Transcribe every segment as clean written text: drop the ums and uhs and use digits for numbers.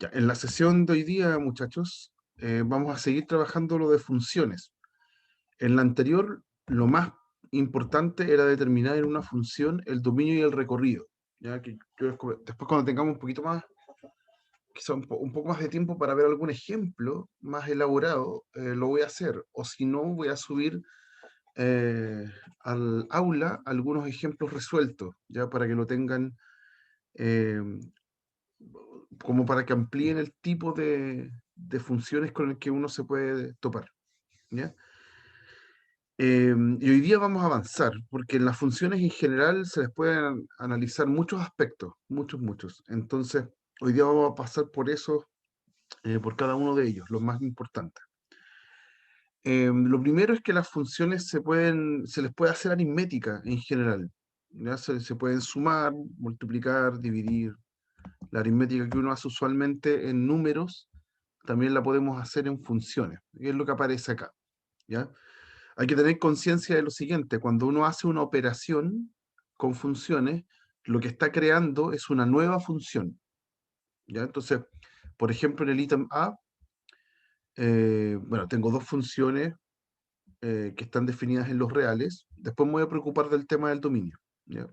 Ya, en la sesión de hoy día, muchachos, vamos a seguir trabajando lo de funciones. En la anterior, lo más importante era determinar en una función el dominio y el recorrido. Ya que después cuando tengamos un poquito más, quizá un poco más de tiempo para ver algún ejemplo más elaborado, lo voy a hacer. O si no, voy a subir eh, al aula algunos ejemplos resueltos, ya para que lo tengan eh, como para que amplíen el tipo de funciones con el que uno se puede topar, ¿ya? Y hoy día vamos a avanzar, porque en las funciones en general se les pueden analizar muchos aspectos, muchos. Entonces, hoy día vamos a pasar por eso, por cada uno de ellos, los más importantes. Lo primero es que las funciones se les puede hacer aritmética en general, ¿ya? Se pueden sumar, multiplicar, dividir. La aritmética que uno hace usualmente en números, también la podemos hacer en funciones, y es lo que aparece acá, ¿ya? Hay que tener conciencia de lo siguiente: cuando uno hace una operación con funciones, lo que está creando es una nueva función, ¿ya? Entonces, por ejemplo, en el ítem A, bueno, tengo dos funciones que están definidas en los reales. Después me voy a preocupar del tema del dominio, ¿ya?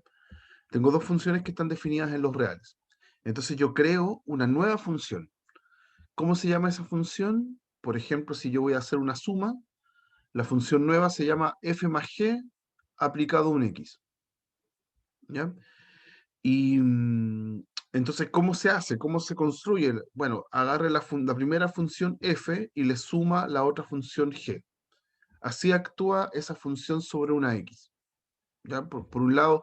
Tengo dos funciones que están definidas en los reales. Entonces yo creo una nueva función. ¿Cómo se llama esa función? Por ejemplo, si yo voy a hacer una suma, la función nueva se llama f más g aplicado a un x, ¿ya? Y entonces, ¿cómo se hace? ¿Cómo se construye? Bueno, agarre la primera función f y le suma la otra función g. Así actúa esa función sobre una x, ¿ya? Por un lado,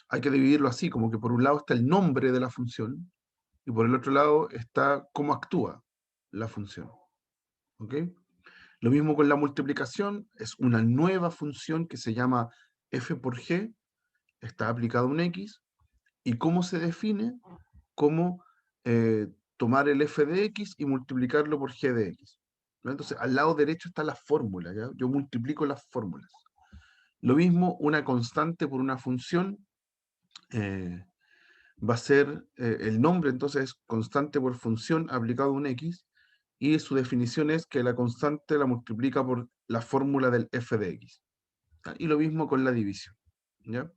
hay que dividirlo así, como que por un lado está el nombre de la función y por el otro lado está cómo actúa la función, ¿ok? Lo mismo con la multiplicación, es una nueva función que se llama f por g, está aplicado a un x, y cómo se define, cómo tomar el f de x y multiplicarlo por g de x, ¿no? Entonces, al lado derecho está la fórmula, ¿ya? Yo multiplico las fórmulas. Lo mismo, una constante por una función eh, va a ser el nombre, entonces es constante por función aplicado a un x, y su definición es que la constante la multiplica por la fórmula del f de x. ¿Ya? Y lo mismo con la división, ¿ya?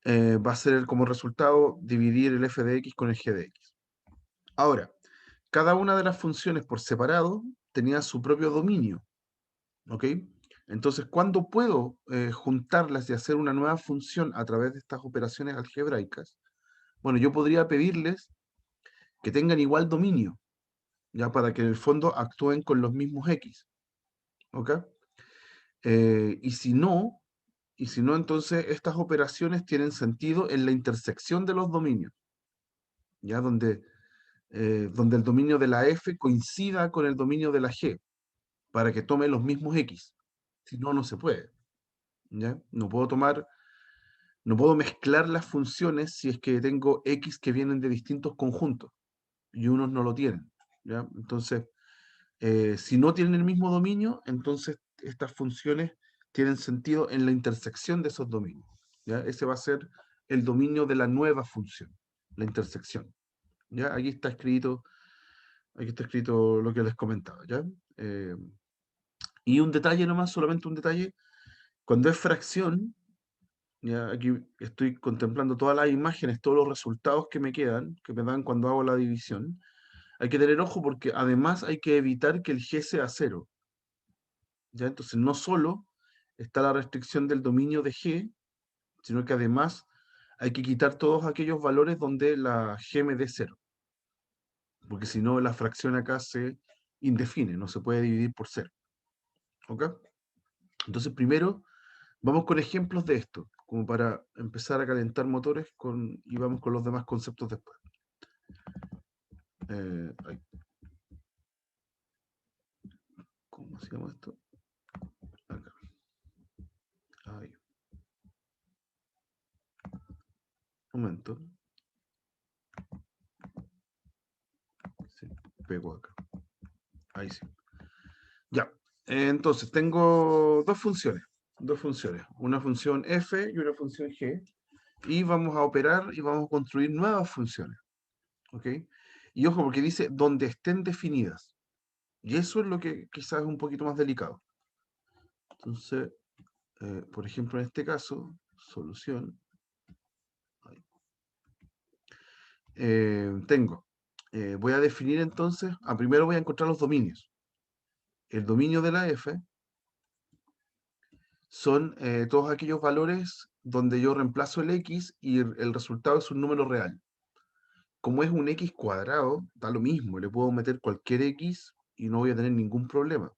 Va a ser como resultado dividir el f de x con el g de x. Ahora, cada una de las funciones por separado tenía su propio dominio, ¿ok? Entonces, ¿cuándo puedo juntarlas y hacer una nueva función a través de estas operaciones algebraicas? Bueno, yo podría pedirles que tengan igual dominio, ya para que en el fondo actúen con los mismos x, ¿ok? Y si no, entonces estas operaciones tienen sentido en la intersección de los dominios, ya donde el dominio de la f coincida con el dominio de la g, para que tome los mismos x. Si no, no se puede, ¿ya? No puedo mezclar las funciones si es que tengo x que vienen de distintos conjuntos y unos no lo tienen, ¿ya? Entonces, si no tienen el mismo dominio, entonces estas funciones tienen sentido en la intersección de esos dominios, ¿ya? Ese va a ser el dominio de la nueva función, la intersección, ¿ya? Aquí está escrito lo que les comentaba, ¿ya? Eh, y un detalle nomás, solamente un detalle: cuando es fracción, ya aquí estoy contemplando todas las imágenes, todos los resultados que me quedan, que me dan cuando hago la división. Hay que tener ojo porque además hay que evitar que el g sea cero, ¿ya? Entonces no solo está la restricción del dominio de g, sino que además hay que quitar todos aquellos valores donde la g me dé cero, porque si no la fracción acá se indefine, no se puede dividir por cero, ¿ok? Entonces primero vamos con ejemplos de esto, como para empezar a calentar motores y vamos con los demás conceptos después. Ay, ¿cómo se llama esto? Acá. Ay, un momento. Se pegó acá. Ahí sí. Ya. Entonces, tengo dos funciones. Dos funciones. Una función f y una función g. Y vamos a operar y vamos a construir nuevas funciones. ¿Ok? Y ojo, porque dice donde estén definidas. Y eso es lo que quizás es un poquito más delicado. Entonces, por ejemplo, en este caso, solución, voy a definir entonces, primero voy a encontrar los dominios. El dominio de la f son todos aquellos valores donde yo reemplazo el x y el resultado es un número real. Como es un x cuadrado, da lo mismo, le puedo meter cualquier x y no voy a tener ningún problema.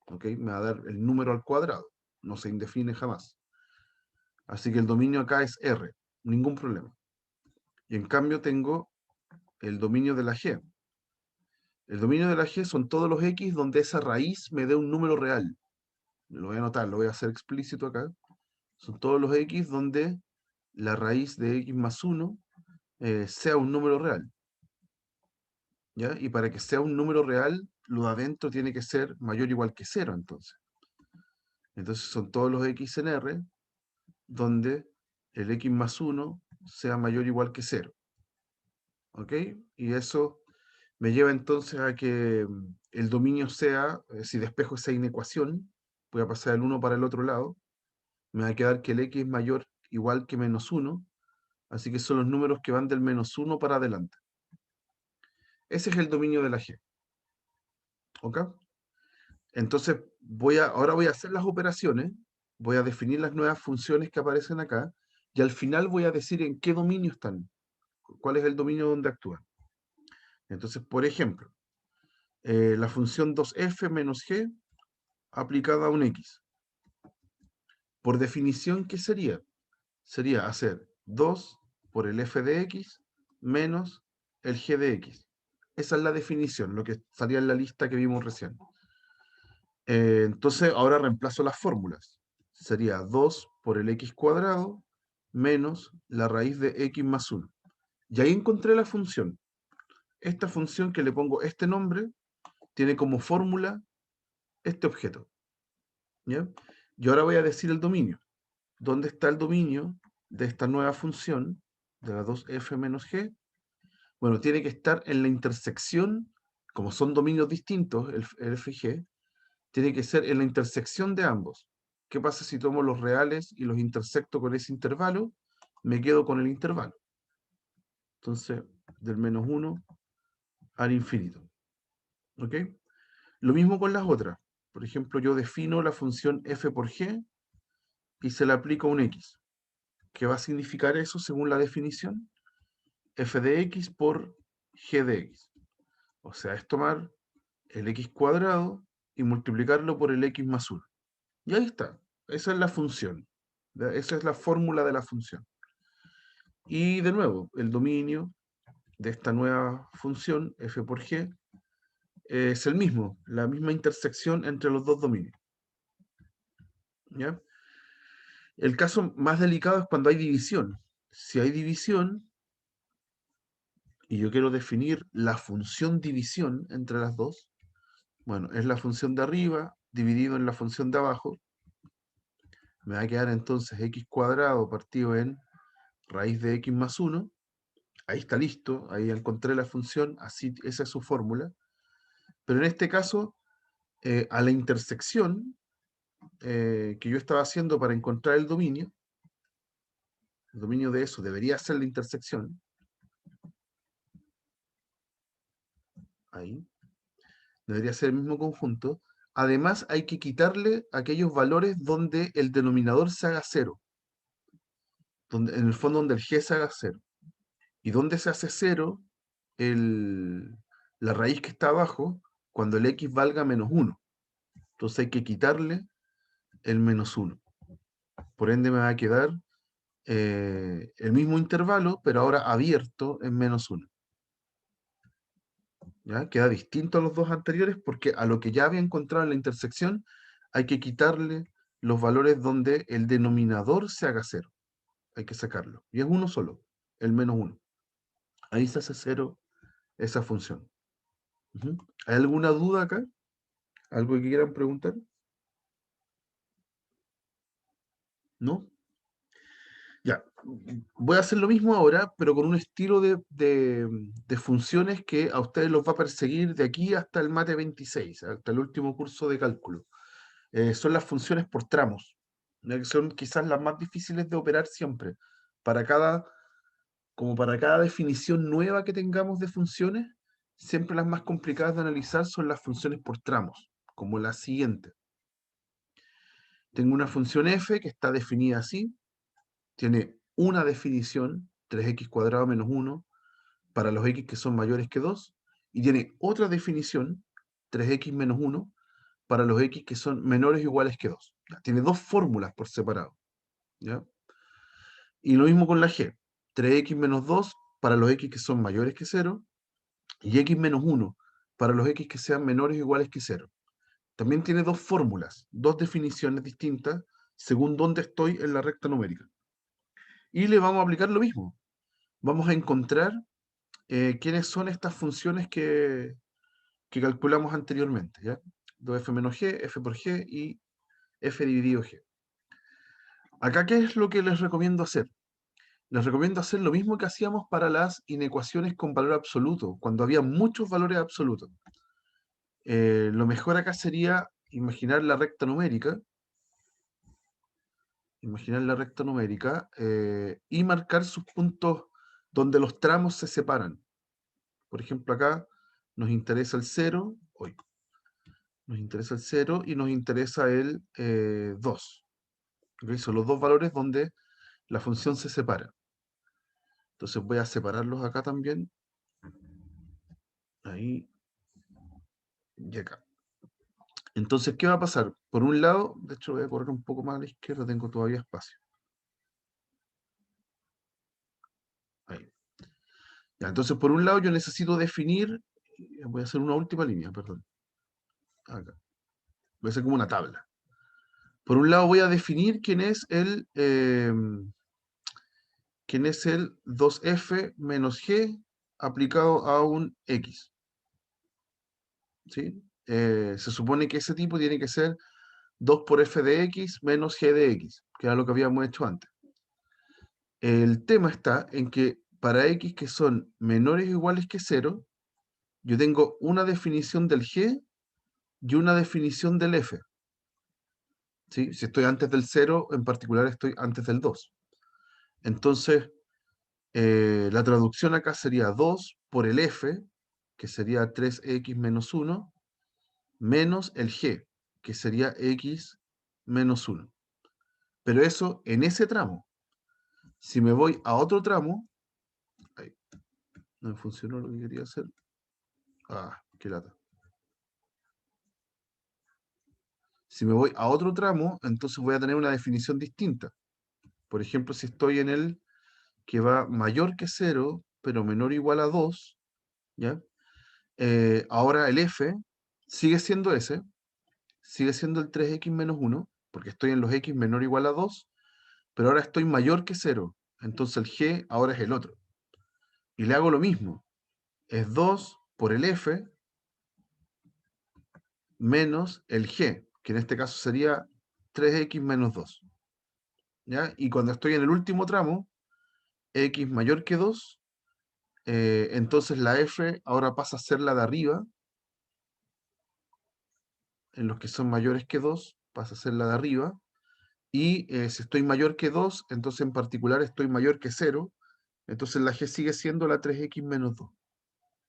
¿Ok? Me va a dar el número al cuadrado, no se indefine jamás. Así que el dominio acá es R, ningún problema. Y en cambio tengo el dominio de la G. El dominio de la G son todos los x donde esa raíz me dé un número real. Lo voy a anotar, lo voy a hacer explícito acá. Son todos los x donde la raíz de x más 1 sea un número real. ¿Ya? Y para que sea un número real, lo de adentro tiene que ser mayor o igual que 0, entonces. Entonces son todos los x en R donde el x más 1 sea mayor o igual que 0. ¿Ok? Y eso me lleva entonces a que el dominio sea, si despejo esa inecuación, voy a pasar el 1 para el otro lado, me va a quedar que el x es mayor igual que menos 1, así que son los números que van del menos 1 para adelante. Ese es el dominio de la G. ¿Ok? Entonces, ahora voy a hacer las operaciones, voy a definir las nuevas funciones que aparecen acá, y al final voy a decir en qué dominio están, cuál es el dominio donde actúan. Entonces, por ejemplo, la función 2f menos g aplicada a un x. Por definición, ¿qué sería? Sería hacer 2 por el f de x menos el g de x. Esa es la definición, lo que salía en la lista que vimos recién. Entonces, ahora reemplazo las fórmulas. Sería 2 por el x cuadrado menos la raíz de x más 1. Y ahí encontré la función. Esta función que le pongo este nombre tiene como fórmula este objeto. ¿Ya? Y ahora voy a decir el dominio. ¿Dónde está el dominio de esta nueva función de la 2f menos g? Bueno, tiene que estar en la intersección, como son dominios distintos, el f y g, tiene que ser en la intersección de ambos. ¿Qué pasa si tomo los reales y los intersecto con ese intervalo? Me quedo con el intervalo. Entonces, del menos 1 al infinito. ¿Ok? Lo mismo con las otras. Por ejemplo, yo defino la función f por g y se le aplica un x. ¿Qué va a significar eso según la definición? F de x por g de x. O sea, es tomar el x cuadrado y multiplicarlo por el x más 1. Y ahí está. Esa es la función. Esa es la fórmula de la función. Y de nuevo, el dominio de esta nueva función, f por g, es el mismo, la misma intersección entre los dos dominios. ¿Ya? El caso más delicado es cuando hay división. Si hay división, y yo quiero definir la función división entre las dos, bueno, es la función de arriba dividido en la función de abajo. Me va a quedar entonces x cuadrado partido en raíz de x más 1. Ahí está listo, ahí encontré la función, así, esa es su fórmula. Pero en este caso, a la intersección que yo estaba haciendo para encontrar el dominio de eso debería ser la intersección. Ahí. Debería ser el mismo conjunto. Además, hay que quitarle aquellos valores donde el denominador se haga cero. Donde, en el fondo, donde el g se haga cero. ¿Y dónde se hace cero? La raíz que está abajo, cuando el x valga menos 1. Entonces hay que quitarle el menos 1. Por ende me va a quedar el mismo intervalo, pero ahora abierto en menos 1. ¿Ya? Queda distinto a los dos anteriores porque a lo que ya había encontrado en la intersección hay que quitarle los valores donde el denominador se haga cero. Hay que sacarlo. Y es uno solo, el menos 1. Ahí se hace cero esa función. ¿Hay alguna duda acá? ¿Algo que quieran preguntar? ¿No? Ya, voy a hacer lo mismo ahora, pero con un estilo de funciones que a ustedes los va a perseguir de aquí hasta el mate 26, hasta el último curso de cálculo. Son las funciones por tramos, ¿ya? Que son quizás las más difíciles de operar siempre. Para cada, como para cada definición nueva que tengamos de funciones, siempre las más complicadas de analizar son las funciones por tramos, como la siguiente. Tengo una función f que está definida así, tiene una definición, 3x cuadrado menos 1, para los x que son mayores que 2, y tiene otra definición, 3x menos 1, para los x que son menores o iguales que 2. Tiene dos fórmulas por separado. ¿Ya? Y lo mismo con la g, 3x menos 2 para los x que son mayores que 0, y x menos 1 para los x que sean menores o iguales que 0. También tiene dos fórmulas, dos definiciones distintas según dónde estoy en la recta numérica. Y le vamos a aplicar lo mismo. Vamos a encontrar quiénes son estas funciones que calculamos anteriormente, ¿ya? 2f menos g, f por g y f dividido g. Acá, ¿qué es lo que les recomiendo hacer? Les recomiendo hacer lo mismo que hacíamos para las inecuaciones con valor absoluto, cuando había muchos valores absolutos. Lo mejor acá sería imaginar la recta numérica y marcar sus puntos donde los tramos se separan. Por ejemplo, acá nos interesa el 0, nos interesa el 0 y nos interesa el 2. ¿Okay? Son los dos valores donde la función se separa. Entonces voy a separarlos acá también. Ahí y acá. Entonces, ¿qué va a pasar? Por un lado, de hecho voy a correr un poco más a la izquierda, tengo todavía espacio. Ahí. Ya, entonces, por un lado, yo necesito definir, voy a hacer una última línea, perdón. Acá. Voy a hacer como una tabla. Por un lado, voy a definir quién es el 2f menos g aplicado a un x. ¿Sí? Se supone que ese tipo tiene que ser 2 por f de x menos g de x, que era lo que habíamos hecho antes. El tema está en que para x que son menores o iguales que 0, yo tengo una definición del g y una definición del f. ¿Sí? Si estoy antes del 0, en particular estoy antes del 2. Entonces, la traducción acá sería 2 por el f, que sería 3x menos 1, menos el g, que sería x menos 1. Pero eso en ese tramo. Si me voy a otro tramo, ay, no me funcionó lo que quería hacer. Ah, qué lata. Si me voy a otro tramo, entonces voy a tener una definición distinta. Por ejemplo, si estoy en el que va mayor que 0, pero menor o igual a 2, ¿ya? Ahora el f sigue siendo ese, sigue siendo el 3x menos 1, porque estoy en los x menor o igual a 2, pero ahora estoy mayor que 0. Entonces el g ahora es el otro. Y le hago lo mismo. Es 2 por el f menos el g, que en este caso sería 3x menos 2. ¿Ya? Y cuando estoy en el último tramo, x mayor que 2, entonces la f ahora pasa a ser la de arriba, en los que son mayores que 2, pasa a ser la de arriba, y si estoy mayor que 2, entonces en particular estoy mayor que 0, entonces la g sigue siendo la 3x menos 2.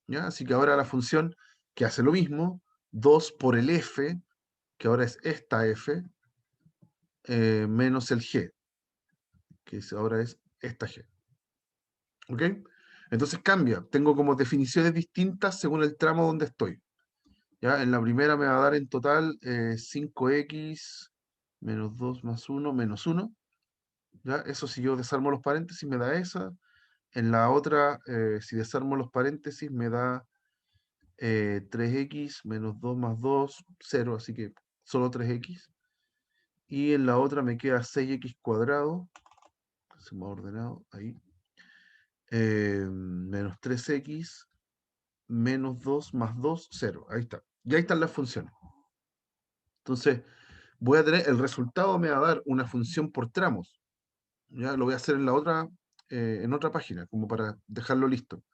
¿Ya? Así que ahora la función que hace lo mismo, 2 por el f, que ahora es esta f, menos el g, que ahora es esta g. ¿Ok? Entonces cambia. Tengo como definiciones distintas según el tramo donde estoy. ¿Ya? En la primera me va a dar en total 5x menos 2 más 1 menos 1. ¿Ya? Eso si yo desarmo los paréntesis me da esa. En la otra, si desarmo los paréntesis me da 3x menos 2 más 2, 0, así que solo 3x. Y en la otra me queda 6x cuadrado. Se me ha ordenado ahí. Menos 3x menos 2 más 2, 0. Ahí está. Y ahí están las funciones. Entonces, voy a tener, el resultado me va a dar una función por tramos. Ya lo voy a hacer en otra página, como para dejarlo listo.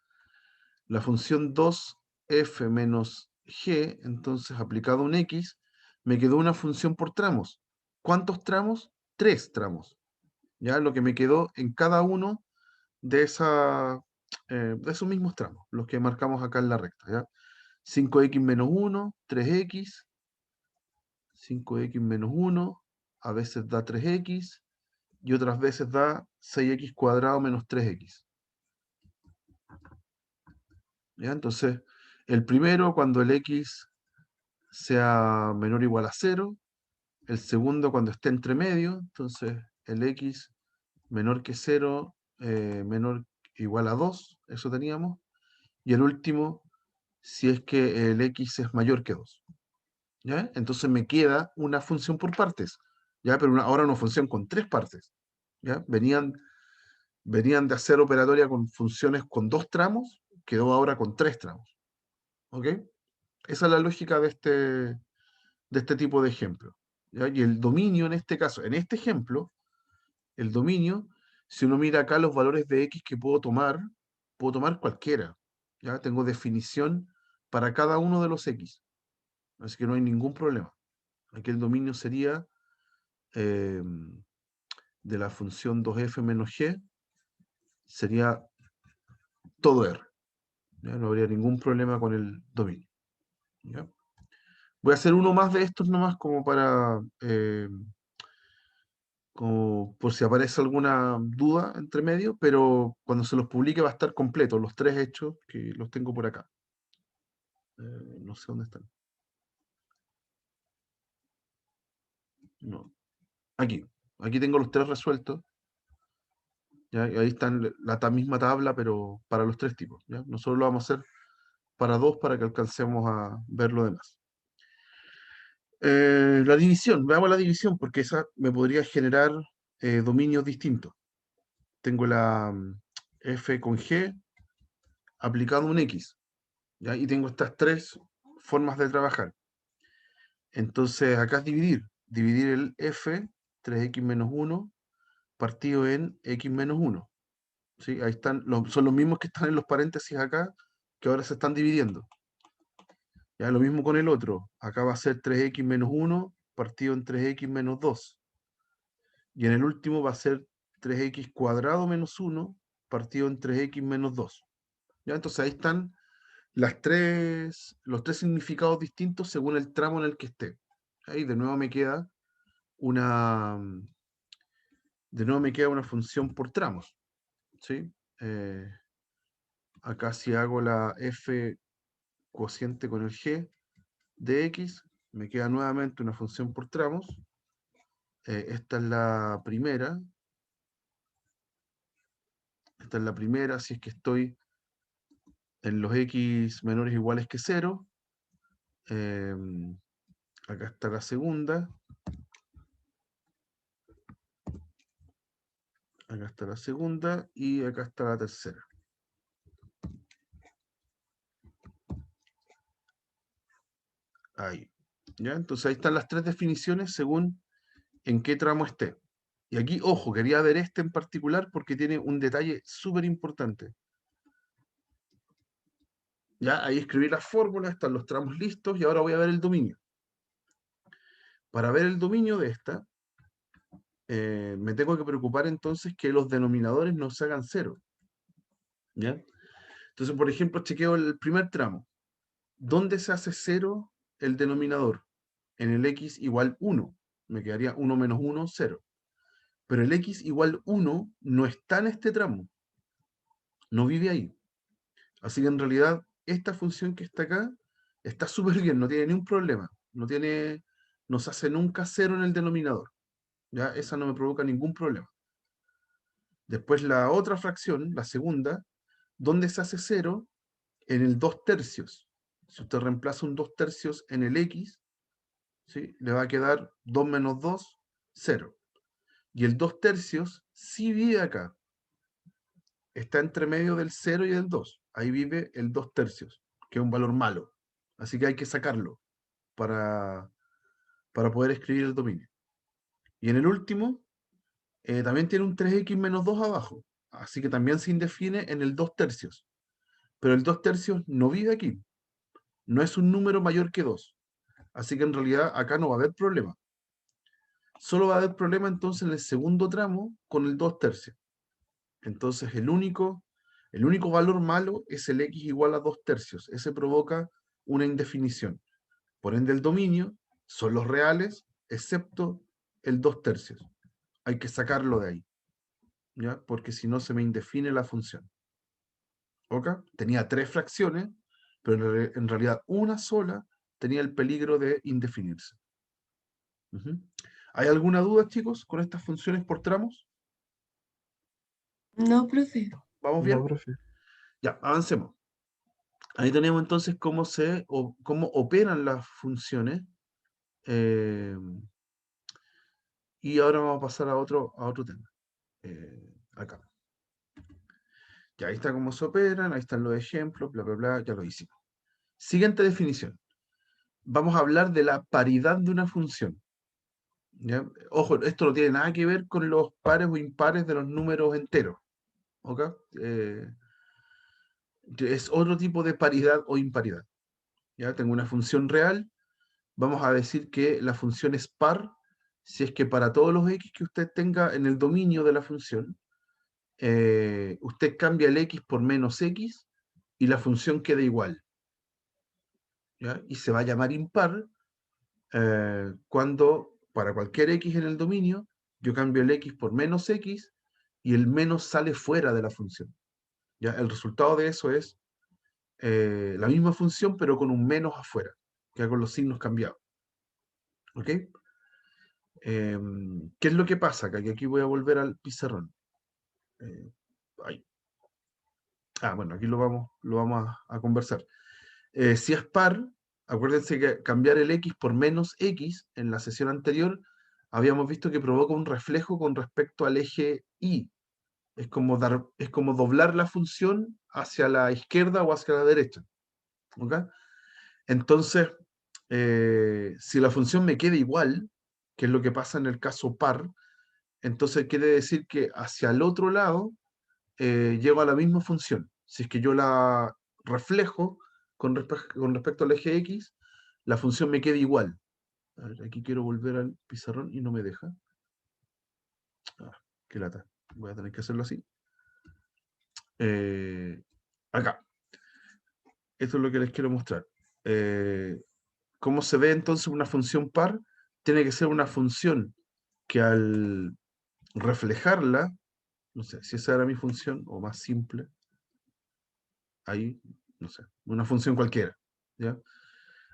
La función 2f menos g, entonces aplicado un x, me quedó una función por tramos. ¿Cuántos tramos? 3 tramos. Ya lo que me quedó en cada uno de esos mismos tramos, los que marcamos acá en la recta. ¿Ya? 5x menos 1, 3x, 5x menos 1, a veces da 3x, y otras veces da 6x cuadrado menos 3x. ¿Ya? Entonces, el primero, cuando el x sea menor o igual a 0, el segundo cuando esté entre medio, entonces el x menor que 0, menor igual a 2, eso teníamos, y el último, si es que el x es mayor que 2. ¿Ya? Entonces me queda una función por partes, ¿ya? Pero ahora una función con 3 partes. ¿Ya? Venían de hacer operatoria con funciones con 2 tramos, quedó ahora con 3 tramos. ¿Ok? Esa es la lógica de este tipo de ejemplo. ¿Ya? Y el dominio en este caso, en este ejemplo, el dominio, si uno mira acá los valores de x que puedo tomar cualquiera. ¿Ya? Tengo definición para cada uno de los x. Así que no hay ningún problema. Aquí el dominio sería eh, de la función 2f menos g, sería todo R. ¿Ya? No habría ningún problema con el dominio. ¿Ya? Voy a hacer uno más de estos nomás como por si aparece alguna duda entre medio, pero cuando se los publique va a estar completo, los 3 hechos que los tengo por acá. No sé dónde están. No. Aquí. Aquí tengo los 3 resueltos. ¿Ya? Y ahí están la misma tabla, pero para los 3 tipos. ¿Ya? Nosotros lo vamos a hacer para 2 para que alcancemos a ver lo demás. La división, veamos la división, porque esa me podría generar dominios distintos. Tengo la f con g aplicado un x, ¿ya? Y tengo estas 3 formas de trabajar. Entonces, acá es dividir el f, 3x menos 1, partido en x menos 1. ¿Sí? Ahí están, son los mismos que están en los paréntesis acá, que ahora se están dividiendo. Ya lo mismo con el otro, acá va a ser 3x menos 1, partido en 3x menos 2. Y en el último va a ser 3x cuadrado menos 1 partido en 3x menos 2. ¿Ya? Entonces ahí están los tres significados distintos según el tramo en el que esté. Ahí una, de nuevo me queda una función por tramos. ¿Sí? Acá si hago la f cociente con el g de x, me queda nuevamente una función por tramos. Esta es la primera. Esta es la primera, si es que estoy en los x menores o iguales que 0. Acá está la segunda. Acá está la segunda y acá está la tercera. Ahí. ¿Ya? Entonces ahí están las 3 definiciones según en qué tramo esté. Y aquí, ojo, quería ver este en particular porque tiene un detalle súper importante. Ya, ahí escribí las fórmulas, están los tramos listos y ahora voy a ver el dominio. Para ver el dominio de esta, me tengo que preocupar entonces que los denominadores no se hagan cero. ¿Ya? Entonces, por ejemplo, chequeo el primer tramo. ¿Dónde se hace cero el denominador? En el x igual 1. Me quedaría 1 menos 1, 0. Pero el x igual 1 no está en este tramo. No vive ahí. Así que en realidad, esta función que está acá está súper bien, no tiene ningún problema. No se hace nunca cero en el denominador. ¿Ya? Esa no me provoca ningún problema. Después la otra fracción, la segunda, ¿dónde se hace cero? En el 2 tercios. Si usted reemplaza un 2 tercios en el x, ¿sí? Le va a quedar 2 menos 2, 0. Y el 2 tercios sí vive acá. Está entre medio del 0 y del 2. Ahí vive el 2 tercios, que es un valor malo. Así que hay que sacarlo para poder escribir el dominio. Y en el último, también tiene un 3x menos 2 abajo. Así que también se indefine en el 2 tercios. Pero el 2 tercios no vive aquí. No es un número mayor que 2. Así que en realidad acá no va a haber problema. Solo va a haber problema entonces en el segundo tramo con el 2 tercios. Entonces el único valor malo es el x igual a 2 tercios. Ese provoca una indefinición. Por ende, el dominio son los reales, excepto el 2 tercios. Hay que sacarlo de ahí, ¿ya? Porque si no se me indefine la función. ¿Ok? Tenía 3 fracciones, pero en realidad una sola tenía el peligro de indefinirse. ¿Hay alguna duda, chicos, con estas funciones por tramos? No, profe. ¿Vamos No, bien? profe. Ya, avancemos. Ahí tenemos entonces cómo operan las funciones. eh, y ahora vamos a pasar a otro tema. Acá. Ya ahí está cómo se operan, ahí están los ejemplos, bla, bla, bla, ya lo hicimos. Siguiente definición. Vamos a hablar de la paridad de una función. ¿Ya? Ojo, esto no tiene nada que ver con los pares o impares de los números enteros. ¿Ok? Es otro tipo de paridad o imparidad. ¿Ya? Tengo una función real. Vamos a decir que la función es par si es que para todos los x que usted tenga en el dominio de la función, usted cambia el x por menos x y la función queda igual. ¿Ya? Y se va a llamar impar cuando para cualquier x en el dominio yo cambio el x por menos x y el menos sale fuera de la función. ¿Ya? El resultado de eso es la misma función pero con un menos afuera, que con los signos cambiados. ¿Ok? ¿Qué es lo que pasa? Que aquí voy a volver al pizarrón. Eh, ahí. Bueno, aquí lo vamos a conversar. Si es par, acuérdense que cambiar el x por menos x en la sesión anterior habíamos visto que provoca un reflejo con respecto al eje y. Es como doblar la función hacia la izquierda o hacia la derecha. ¿Ok? Entonces, si la función me queda igual, que es lo que pasa en el caso par, entonces quiere decir que hacia el otro lado llego a la misma función. Si es que yo la reflejo con respecto al eje X, la función me queda igual. A ver, aquí quiero volver al pizarrón y no me deja. Qué lata. Voy a tener que hacerlo así. Eh, Acá. Esto es lo que les quiero mostrar. ¿Cómo se ve entonces una función par? Tiene que ser una función que al reflejarla, no sé, si esa era mi función, o más simple, ahí, no sé, una función cualquiera, ¿ya?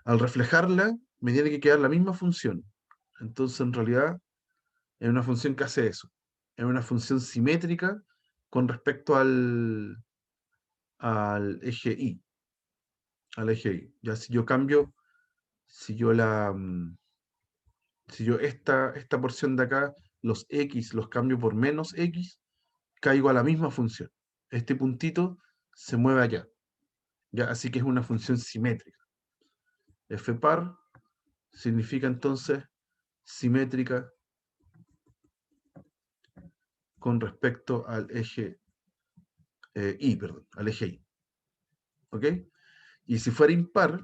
Al reflejarla, me tiene que quedar la misma función. Entonces, en realidad, es una función que hace eso. Es una función simétrica con respecto al eje Y. Al eje Y. Ya si yo cambio, si yo la. Si yo esta porción de acá, los X los cambio por menos X, caigo a la misma función. Este puntito se mueve allá. ¿Ya? Así que es una función simétrica. F par significa entonces simétrica con respecto al eje Y, perdón, al eje Y. ¿Ok? Y si fuera impar,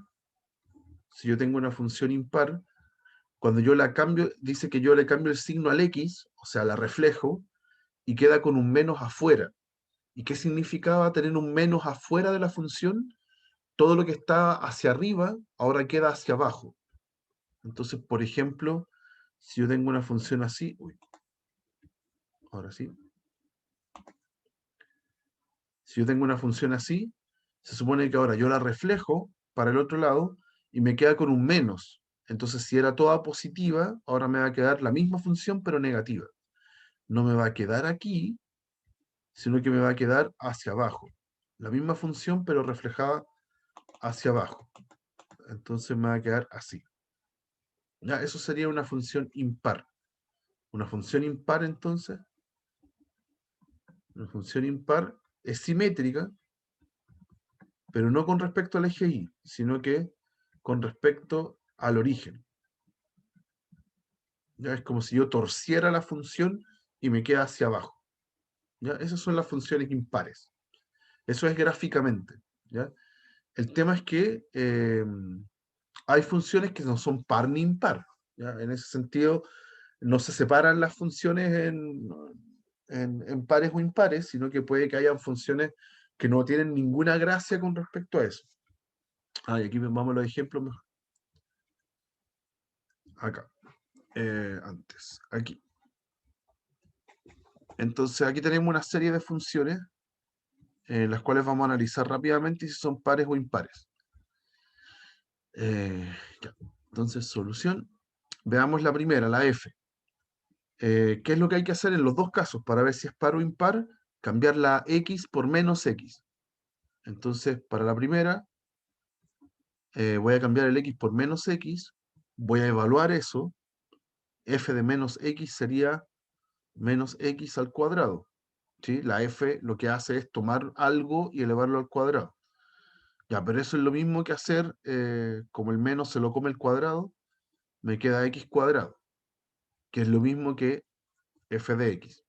si yo tengo una función impar, cuando yo la cambio, dice que yo le cambio el signo al X, o sea, la reflejo, y queda con un menos afuera. ¿Y qué significaba tener un menos afuera de la función? Todo lo que estaba hacia arriba ahora queda hacia abajo. Entonces, por ejemplo, si yo tengo una función así, ahora sí, si yo tengo una función así, se supone que ahora yo la reflejo para el otro lado y me queda con un menos. Entonces, si era toda positiva, ahora me va a quedar la misma función pero negativa. No me va a quedar aquí, sino que me va a quedar hacia abajo. La misma función pero reflejada hacia abajo. Entonces me va a quedar así. Ya, eso sería una función impar. Una función impar, entonces, una función impar es simétrica, pero no con respecto al eje Y, sino que con respecto al origen. Ya es como si yo torciera la función y me queda hacia abajo. ¿Ya? Esas son las funciones impares. Eso es gráficamente. ¿Ya? El tema es que hay funciones que no son par ni impar. ¿Ya? En ese sentido, no se separan las funciones en pares o impares, sino que puede que hayan funciones que no tienen ninguna gracia con respecto a eso. Y aquí vamos a los ejemplos mejor. Acá. Antes. Aquí. Entonces aquí tenemos una serie de funciones las cuales vamos a analizar rápidamente si son pares o impares. Ya. Entonces, solución. Veamos la primera, la f. ¿Qué es lo que hay que hacer en los dos casos para ver si es par o impar? Cambiar la x por menos x. Entonces, para la primera, voy a cambiar el x por menos x, voy a evaluar eso, f de menos x sería menos x al cuadrado. ¿Sí? La f lo que hace es tomar algo y elevarlo al cuadrado. Ya, pero eso es lo mismo que hacer, como el menos se lo come el cuadrado, me queda x cuadrado, que es lo mismo que f de x.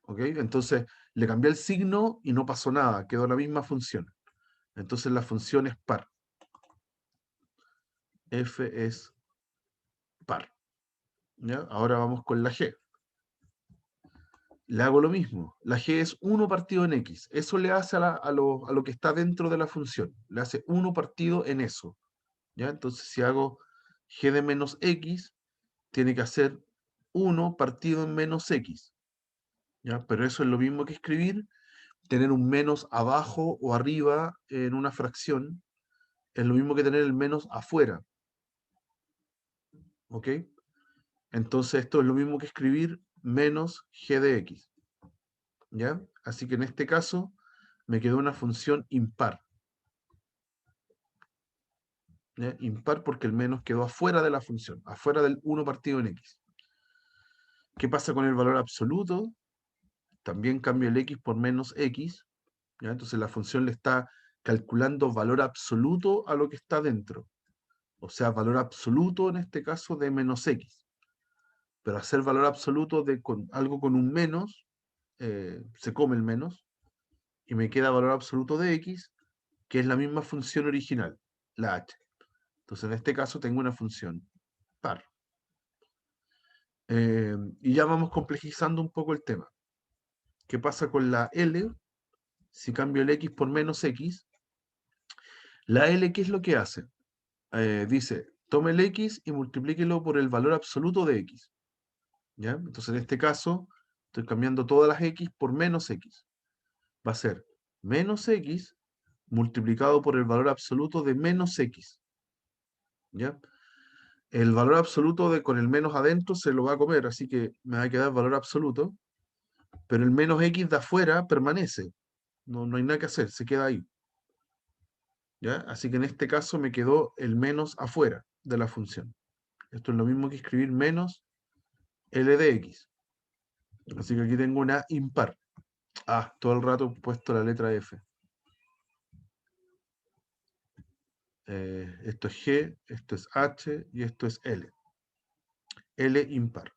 ¿Ok? Entonces, le cambié el signo y no pasó nada, quedó la misma función. Entonces la función es par. F es par. ¿Ya? Ahora vamos con la g. Le hago lo mismo. La g es 1 partido en x. Eso le hace a lo que está dentro de la función. Le hace 1 partido en eso. ¿Ya? Entonces si hago g de menos x, tiene que hacer 1 partido en menos x. ¿Ya? Pero eso es lo mismo que escribir, tener un menos abajo o arriba en una fracción, es lo mismo que tener el menos afuera. ¿Ok? Entonces esto es lo mismo que escribir menos g de x. ¿Ya? Así que en este caso me quedó una función impar. ¿Ya? Impar porque el menos quedó afuera de la función, afuera del 1 partido en x. ¿Qué pasa con el valor absoluto? También cambio el x por menos x. ¿Ya? Entonces la función le está calculando valor absoluto a lo que está dentro. O sea, valor absoluto en este caso de menos x. Pero hacer valor absoluto de algo con un menos, se come el menos, y me queda valor absoluto de x, que es la misma función original, la h. Entonces en este caso tengo una función par. Y ya vamos complejizando un poco el tema. ¿Qué pasa con la L? Si cambio el x por menos x, la L, ¿qué es lo que hace? Dice, tome el x y multiplíquelo por el valor absoluto de x. ¿Ya? Entonces en este caso estoy cambiando todas las x por menos x. Va a ser menos x multiplicado por el valor absoluto de menos x. ¿Ya? El valor absoluto con el menos adentro se lo va a comer, así que me va a quedar valor absoluto, pero el menos x de afuera permanece. No hay nada que hacer, se queda ahí. ¿Ya? Así que en este caso me quedó el menos afuera de la función. Esto es lo mismo que escribir menos L de X. Así que aquí tengo una impar. Todo el rato he puesto la letra F. Esto es G, esto es H y esto es L. L impar.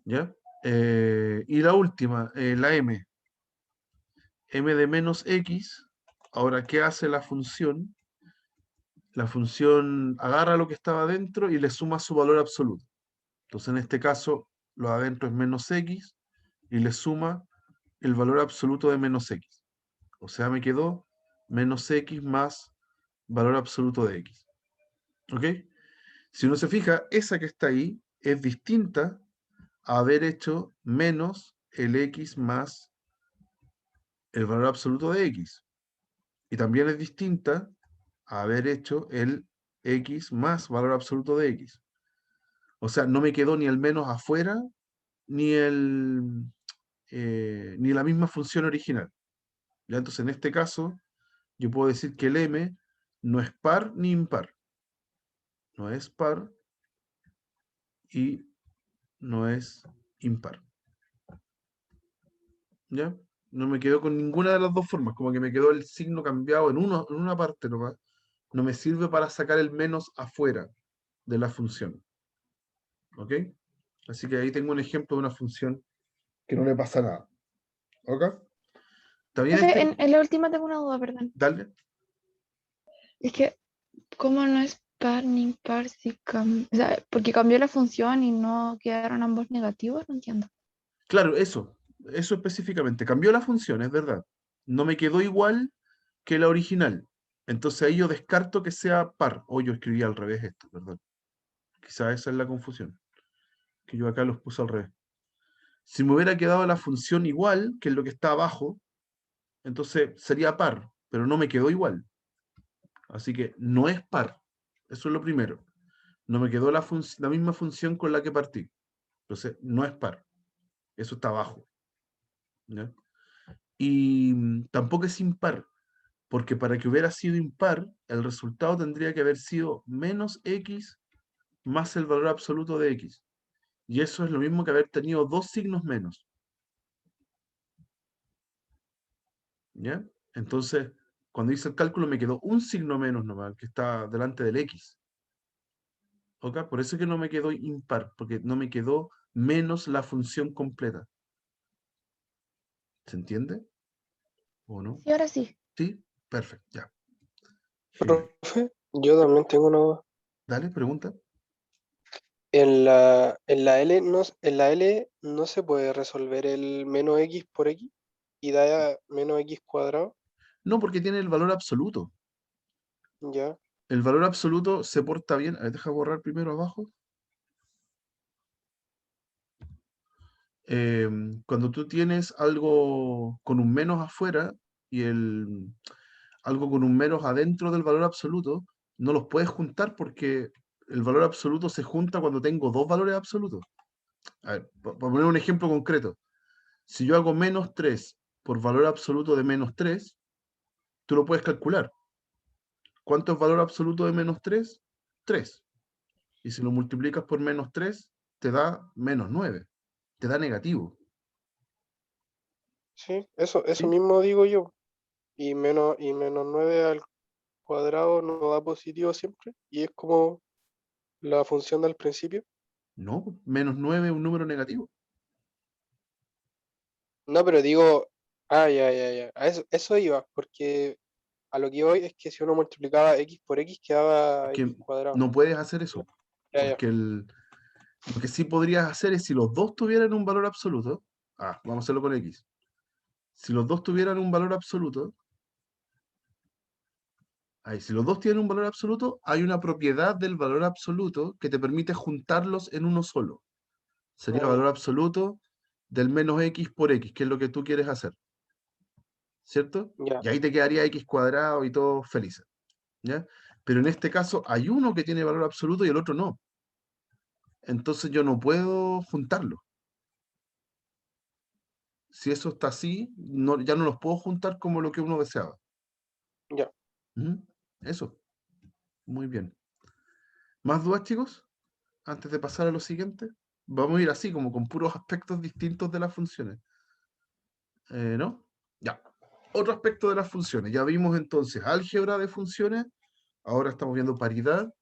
¿Ya? Y la última, la M. M de menos X. Ahora, ¿qué hace la función? La función agarra lo que estaba dentro y le suma su valor absoluto. Entonces, en este caso, lo adentro es menos X y le suma el valor absoluto de menos X. O sea, me quedó menos X más valor absoluto de X. ¿Ok? Si uno se fija, esa que está ahí es distinta a haber hecho menos el X más el valor absoluto de X. Y también es distinta a haber hecho el X más valor absoluto de X. O sea, no me quedó ni el menos afuera, ni ni la misma función original. ¿Ya? Entonces, en este caso, yo puedo decir que el M no es par ni impar. No es par y no es impar. ¿Ya? No me quedo con ninguna de las dos formas, como que me quedó el signo cambiado en una parte nomás. No me sirve para sacar el menos afuera de la función. ¿Ok? Así que ahí tengo un ejemplo de una función que no le pasa nada. ¿Ok? ¿Está bien Profe, este? en la última tengo una duda, perdón. Dale. Es que, ¿cómo no es par ni impar si o sea, porque cambió la función y no quedaron ambos negativos? No entiendo. Claro, eso específicamente. Cambió la función, es verdad. No me quedó igual que la original. Entonces ahí yo descarto que sea par. O yo escribí al revés esto, perdón. Quizá esa es la confusión, que yo acá los puse al revés. Si me hubiera quedado la función igual, que es lo que está abajo, entonces sería par, pero no me quedó igual. Así que no es par. Eso es lo primero. No me quedó la misma función con la que partí. Entonces, no es par. Eso está abajo. ¿Ya? Y tampoco es impar, porque para que hubiera sido impar, el resultado tendría que haber sido menos x más el valor absoluto de x. Y eso es lo mismo que haber tenido dos signos menos. ¿Ya? Entonces, cuando hice el cálculo me quedó un signo menos nomás, que está delante del x. ¿Ok? Por eso es que no me quedó impar, porque no me quedó menos la función completa. ¿Se entiende? ¿O no? Sí, ahora sí. Sí, perfecto, ya. Genial. Profe, yo también tengo una duda. Dale, pregunta. En la L no se puede resolver el menos x por x y da menos x cuadrado, No, porque tiene el valor absoluto. ya, El valor absoluto se porta bien. A ver, deja borrar primero abajo. Eh, Cuando tú tienes algo con un menos afuera y algo con un menos adentro del valor absoluto, no los puedes juntar porque el valor absoluto se junta cuando tengo dos valores absolutos. A ver, para poner un ejemplo concreto. Si yo hago menos 3 por valor absoluto de menos 3, tú lo puedes calcular. ¿Cuánto es valor absoluto de menos 3? 3. Y si lo multiplicas por menos 3, te da menos 9. Te da negativo. sí, eso ¿Sí? mismo digo yo. Y menos 9 al cuadrado no da positivo siempre, y es como la función del principio. No, menos 9 es un número negativo. No, pero digo, ya, a eso iba, porque a lo que voy es que si uno multiplicaba x por x Es quedaba x que cuadrado. no puedes hacer eso. Ya. Porque lo que sí podrías hacer es si los dos tuvieran un valor absoluto. Vamos a hacerlo con X. Si los dos tuvieran un valor absoluto, si los dos tienen un valor absoluto, hay una propiedad del valor absoluto que te permite juntarlos en uno solo. Sería Ah, valor ya, absoluto del menos X por X, que es lo que tú quieres hacer. ¿Cierto? ya, Y ahí te quedaría X cuadrado y todo feliz. ¿Ya? Pero en este caso hay uno que tiene valor absoluto y el otro no. Entonces yo no puedo juntarlo. Si eso está así, ya no los puedo juntar como lo que uno deseaba. ya. Ujú. Eso, muy bien. ¿Más dudas, chicos? Antes de pasar a lo siguiente. Vamos a ir así, como con puros aspectos distintos de las funciones. ¿No? Ya. Otro aspecto de las funciones. Ya vimos entonces álgebra de funciones. Ahora estamos viendo paridad.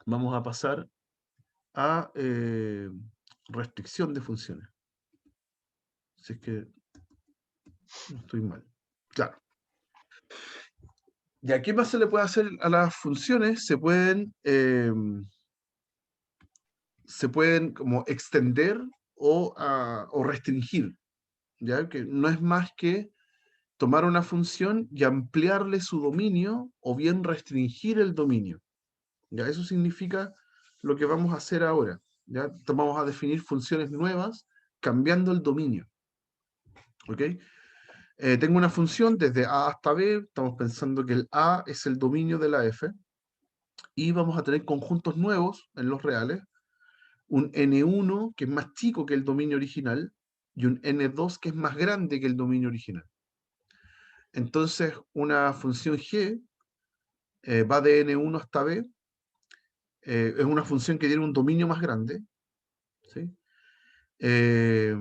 Vamos a pasar a restricción de funciones. Si es que no estoy mal. Claro. ¿Y a qué más se le puede hacer a las funciones? Se pueden como extender o restringir, ¿ya? Que no es más que tomar una función y ampliarle su dominio o bien restringir el dominio. ¿Ya? Eso significa lo que vamos a hacer ahora. ¿Ya? Vamos a definir funciones nuevas cambiando el dominio. ¿Ok? Tengo una función desde A hasta B, estamos pensando que el A es el dominio de la F, y vamos a tener conjuntos nuevos en los reales, un N1 que es más chico que el dominio original y un N2 que es más grande que el dominio original. Entonces, una función G va de N1 hasta B, es una función que tiene un dominio más grande, ¿sí? Eh,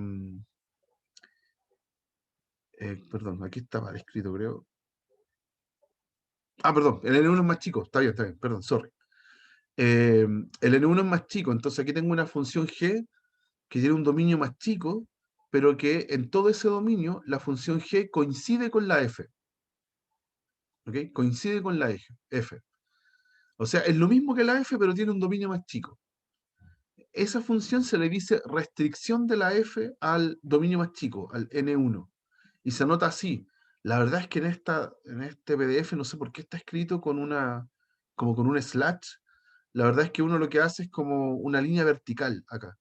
Perdón, aquí estaba escrito, creo. Perdón, el N1 es más chico, está bien, perdón, sorry. El N1 es más chico, entonces aquí tengo una función G que tiene un dominio más chico, pero que en todo ese dominio la función g coincide con la f. ¿Ok? Coincide con la f. O sea, es lo mismo que la f, pero tiene un dominio más chico. Esa función se le dice restricción de la f al dominio más chico, al n1. Y se anota así. La verdad es que en este PDF no sé por qué está escrito como con un slash. La verdad es que uno lo que hace es como una línea vertical acá.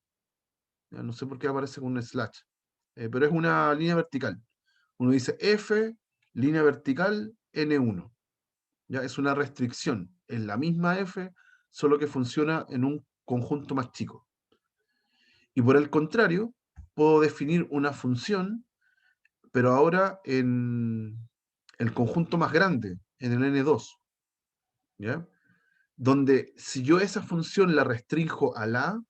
Ya, no sé por qué aparece con un slash. Pero es una línea vertical. Uno dice F, línea vertical, N1. Ya es una restricción. Es la misma F, solo que funciona en un conjunto más chico. Y por el contrario, puedo definir una función, pero ahora en el conjunto más grande, en el N2. ¿Ya? Donde si yo esa función la restringo a la A,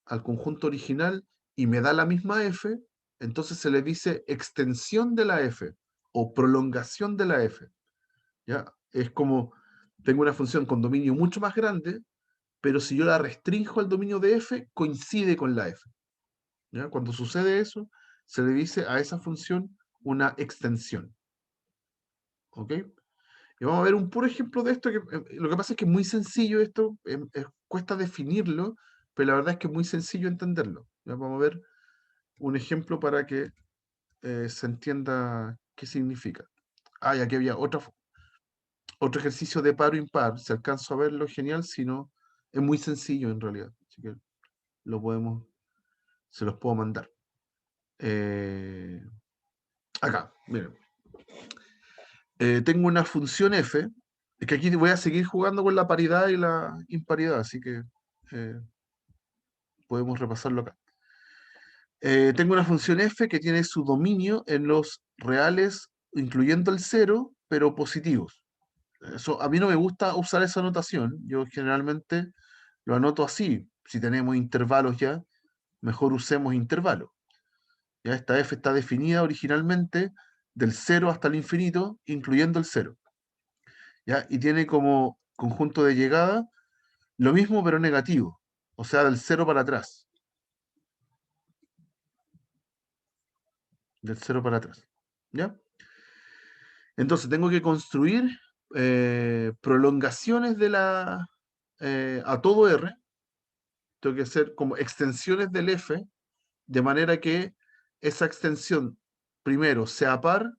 al conjunto original, y me da la misma f, entonces se le dice extensión de la f o prolongación de la f. ¿Ya? Es como, tengo una función con dominio mucho más grande, pero si yo la restringo al dominio de f, coincide con la f. ¿Ya? Cuando sucede eso, se le dice a esa función una extensión. ¿Ok? Y vamos a ver un puro ejemplo de esto, que lo que pasa es que es muy sencillo esto, cuesta definirlo, pero la verdad es que es muy sencillo entenderlo. ¿Ya? Vamos a ver un ejemplo para que se entienda qué significa. Ah, y aquí había otro ejercicio de par o impar. Si alcanzo a verlo, genial. Si no, es muy sencillo en realidad. Así que se los puedo mandar. Acá, miren. Tengo una función f. Es que aquí voy a seguir jugando con la paridad y la imparidad, así que podemos repasarlo acá. Tengo una función f que tiene su dominio en los reales, incluyendo el 0, pero positivos. Eso, a mí no me gusta usar esa notación. Yo generalmente lo anoto así. Si tenemos intervalos ya, mejor usemos intervalos. Ya esta f está definida originalmente del 0 hasta el infinito, incluyendo el 0. ¿Ya? Y tiene como conjunto de llegada lo mismo pero negativo. O sea, del 0 para atrás. Del 0 para atrás. ¿Ya? Entonces tengo que construir prolongaciones de a todo R. Tengo que hacer como extensiones del F, de manera que esa extensión primero sea par,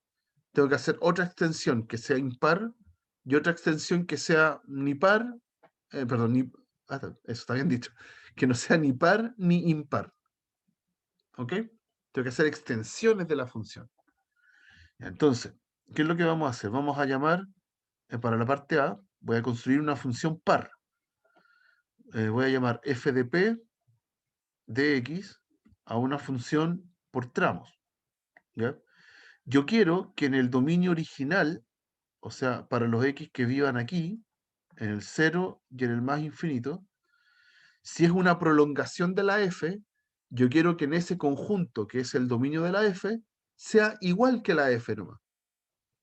tengo que hacer otra extensión que sea impar y otra extensión que sea ni par, perdón, eso está bien dicho, que no sea ni par ni impar. ¿Ok? Tengo que hacer extensiones de la función. Entonces, ¿qué es lo que vamos a hacer? Vamos a llamar, para la parte A, voy a construir una función par. Voy a llamar f de p de x a una función por tramos. ¿Ya? Yo quiero que en el dominio original, o sea, para los x que vivan aquí, en el 0 y en el más infinito, si es una prolongación de la f, yo quiero que en ese conjunto, que es el dominio de la f, sea igual que la f nomás.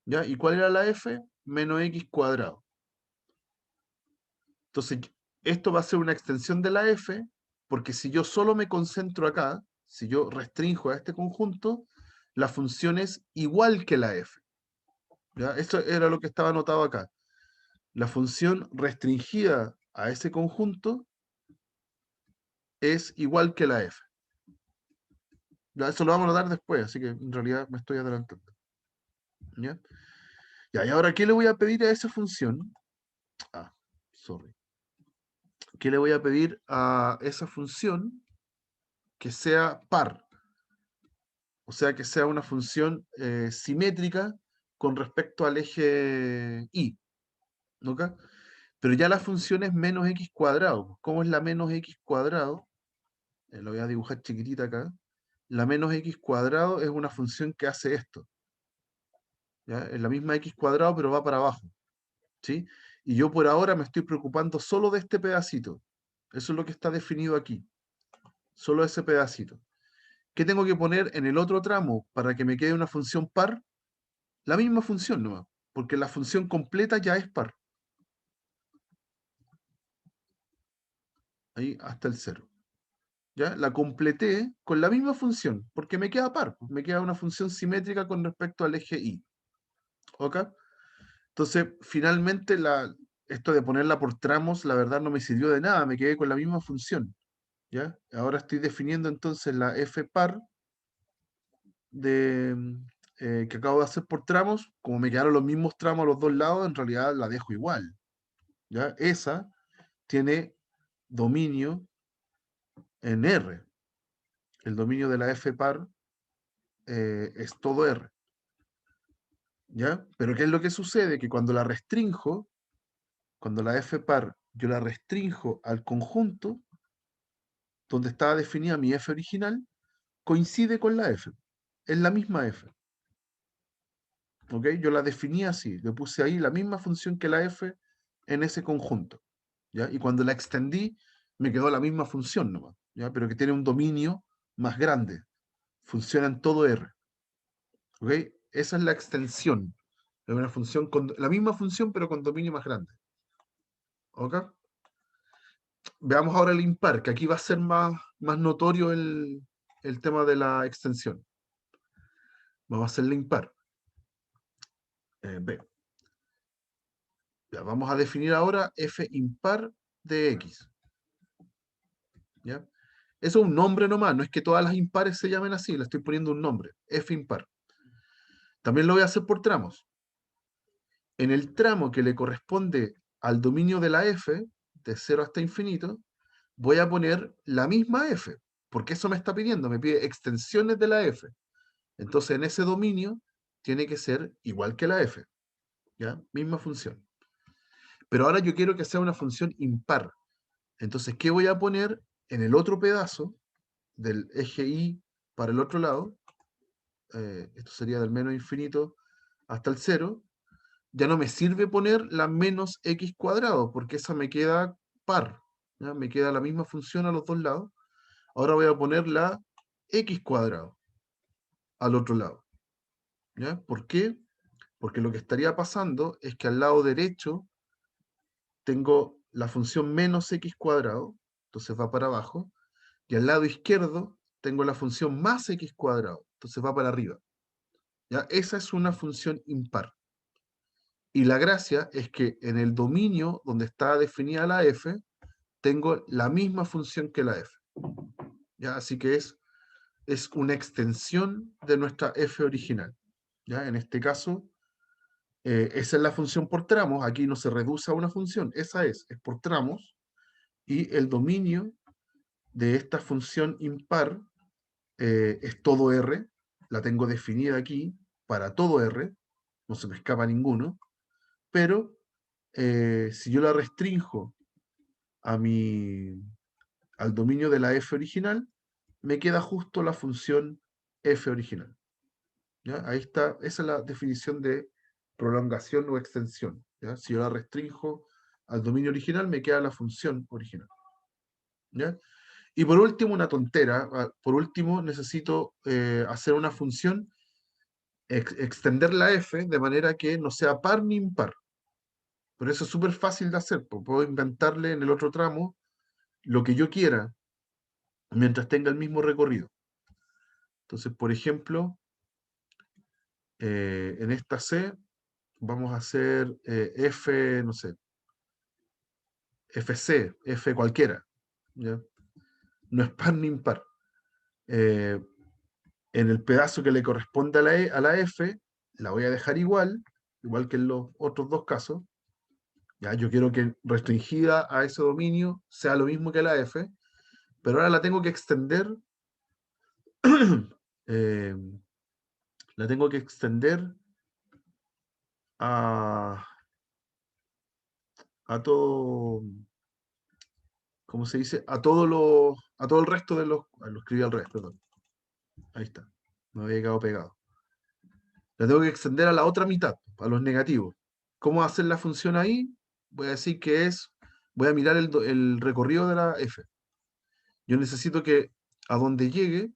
¿Ya? ¿Y cuál era la f? Menos x cuadrado. Entonces, esto va a ser una extensión de la f, porque si yo solo me concentro acá, si yo restringo a este conjunto, la función es igual que la f. ¿Ya? Esto era lo que estaba anotado acá. La función restringida a ese conjunto es igual que la f. Ya, eso lo vamos a notar después, así que en realidad me estoy adelantando. ¿Ya? Ya, y ahora, ¿qué le voy a pedir a esa función? Ah, sorry. ¿Qué le voy a pedir a esa función? Que sea par. O sea, que sea una función simétrica con respecto al eje y. ¿Ok? Pero ya la función es menos x cuadrado. ¿Cómo es la menos x cuadrado? Lo voy a dibujar chiquitita acá. La menos x cuadrado es una función que hace esto. ¿Ya? Es la misma x cuadrado, pero va para abajo. ¿Sí? Y yo por ahora me estoy preocupando solo de este pedacito. Eso es lo que está definido aquí. Solo ese pedacito. ¿Qué tengo que poner en el otro tramo para que me quede una función par? La misma función nomás, porque la función completa ya es par. Ahí hasta el 0. ¿ya? La completé con la misma función, porque me queda par, me queda una función simétrica con respecto al eje Y. ¿Ok? Entonces, finalmente, esto de ponerla por tramos, la verdad no me sirvió de nada, me quedé con la misma función. ¿Ya? Ahora estoy definiendo entonces la f par que acabo de hacer por tramos. Como me quedaron los mismos tramos a los dos lados, en realidad la dejo igual. ¿Ya? Esa tiene dominio en R. El dominio de la f par es todo R. ¿Ya? Pero ¿qué es lo que sucede? Que cuando la restrinjo, cuando la f par yo la restrinjo al conjunto donde estaba definida mi f original, coincide con la f. Es la misma f. ¿Ok? Yo la definí así, le puse ahí la misma función que la f en ese conjunto. ¿Ya? Y cuando la extendí, me quedó la misma función nomás, ¿ya? Pero que tiene un dominio más grande. Funciona en todo R. ¿Ok? Esa es la extensión. Es una función con la misma función, pero con dominio más grande. ¿Ok? Veamos ahora el impar, que aquí va a ser más notorio el tema de la extensión. Vamos a hacer el impar. B. Ya, vamos a definir ahora f impar de x. ¿Ya? Eso es un nombre nomás, no es que todas las impares se llamen así, le estoy poniendo un nombre, f impar. También lo voy a hacer por tramos. En el tramo que le corresponde al dominio de la f, de 0 hasta infinito, voy a poner la misma f, porque eso me está pidiendo, me pide extensiones de la f. Entonces en ese dominio tiene que ser igual que la f, ¿ya? Misma función. Pero ahora yo quiero que sea una función impar. Entonces, ¿qué voy a poner en el otro pedazo del eje Y para el otro lado? Esto sería del menos infinito hasta el 0. Ya no me sirve poner la menos x cuadrado, porque esa me queda par. ¿Ya? Me queda la misma función a los dos lados. Ahora voy a poner la x cuadrado al otro lado. ¿Ya? ¿Por qué? Porque lo que estaría pasando es que al lado derecho tengo la función menos x cuadrado, entonces va para abajo, y al lado izquierdo tengo la función más x cuadrado, entonces va para arriba. ¿Ya? Esa es una función impar. Y la gracia es que en el dominio donde está definida la f, tengo la misma función que la f. ¿Ya? Así que es una extensión de nuestra f original. ¿Ya? En este caso, esa es la función por tramos. Aquí no se reduce a una función. Esa es por tramos. Y el dominio de esta función impar es todo R. La tengo definida aquí para todo R. No se me escapa ninguno. Pero si yo la restringo al dominio de la f original, me queda justo la función f original. ¿Ya? Ahí está, esa es la definición de prolongación o extensión. ¿Ya? Si yo la restringo al dominio original, me queda la función original. ¿Ya? Y por último, una tontera. Por último, necesito hacer una función, extender la f de manera que no sea par ni impar. Pero eso es súper fácil de hacer. Puedo inventarle en el otro tramo lo que yo quiera mientras tenga el mismo recorrido. Entonces, por ejemplo, en esta C vamos a hacer F, no sé, FC, F cualquiera. ¿Ya? No es par ni impar. En el pedazo que le corresponde a la F, la voy a dejar igual que en los otros dos casos. ¿Ya? Yo quiero que restringida a ese dominio sea lo mismo que la F, pero ahora la tengo que extender. eh, la tengo que extender a todo, ¿cómo se dice? A todo el resto de los, lo escribí al revés, perdón. Ahí está, me había quedado pegado. La tengo que extender a la otra mitad, a los negativos. ¿Cómo hacer la función ahí? Voy a decir que voy a mirar el recorrido de la f. Yo necesito que a donde llegue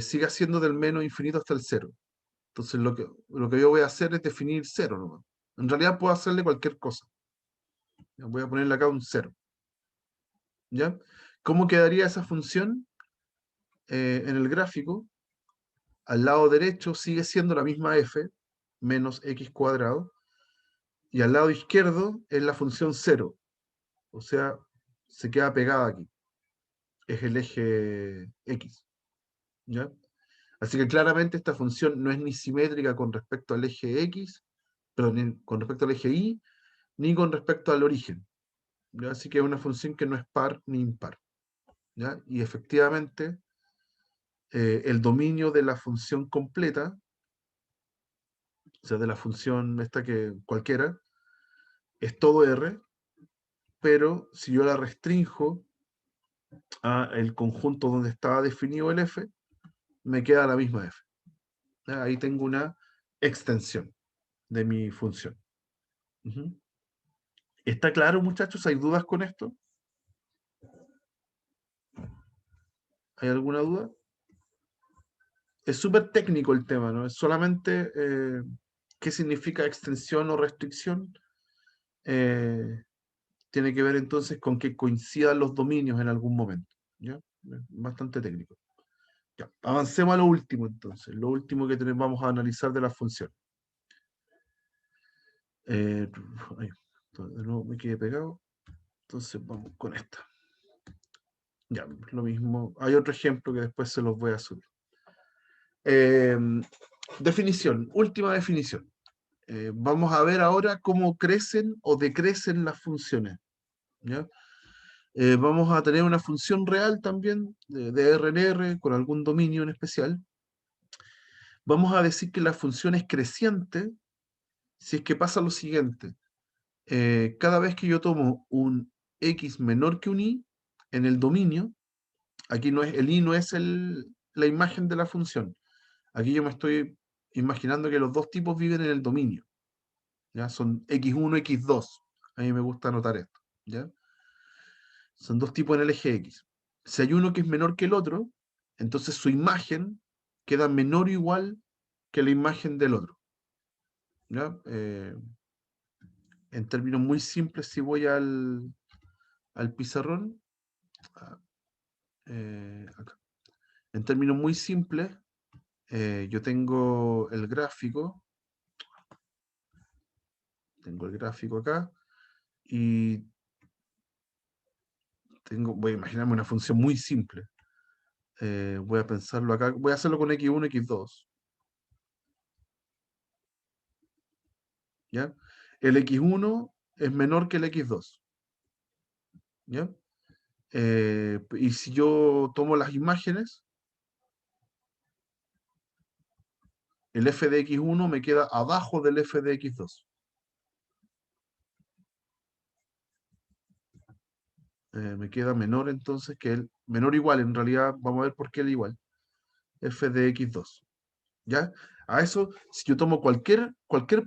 siga siendo del menos infinito hasta el 0. Entonces lo que yo voy a hacer es definir 0 nomás. En realidad puedo hacerle cualquier cosa. Voy a ponerle acá un 0. ¿Ya? ¿Cómo quedaría esa función en el gráfico? Al lado derecho sigue siendo la misma f, menos x cuadrado, y al lado izquierdo es la función 0, o sea, se queda pegada aquí. Es el eje x, ¿ya? Así que claramente esta función no es ni simétrica con respecto al eje x, perdón, ni con respecto al eje y, ni con respecto al origen, ¿ya? Así que es una función que no es par ni impar, ¿ya? Y efectivamente, el dominio de la función completa, o sea, de la función esta que cualquiera, es todo R, pero si yo la restrinjo a el conjunto donde estaba definido el f, me queda la misma f. ¿Ya? Ahí tengo una extensión de mi función. Ujú. ¿Está claro, muchachos? ¿Hay dudas con esto? ¿Hay alguna duda? Es súper técnico el tema, ¿no? Es solamente qué significa extensión o restricción. Tiene que ver entonces con que coincidan los dominios en algún momento, ¿ya? Bastante técnico. Ya, avancemos a lo último entonces, lo último que vamos a analizar de la función. Ay, de nuevo me quedé pegado, entonces vamos con esta. Ya, lo mismo. Hay otro ejemplo que después se los voy a subir. Definición, última definición. Vamos a ver ahora cómo crecen o decrecen las funciones, ¿ya? Vamos a tener una función real también de R en R con algún dominio en especial. Vamos a decir que la función es creciente si es que pasa lo siguiente. Cada vez que yo tomo un x menor que un y en el dominio, aquí no es, el y no es la imagen de la función. Aquí yo me estoy imaginando que los dos tipos viven en el dominio. ¿Ya? Son x1, x2. A mí me gusta anotar esto. ¿Ya? Son dos tipos en el eje x. Si hay uno que es menor que el otro, entonces su imagen queda menor o igual que la imagen del otro. ¿Ya? En términos muy simples, si voy al pizarrón, acá. En términos muy simples, yo tengo el gráfico acá, y voy a imaginarme una función muy simple. Voy a pensarlo acá, voy a hacerlo con x1, x2. ¿Ya? El x1 es menor que el x2. ¿Ya? Y si yo tomo las imágenes, el f de x1 me queda abajo del f de x2. Me queda menor entonces que el menor igual, en realidad vamos a ver por qué el igual, f de x2. ¿Ya? A eso, si yo tomo cualquier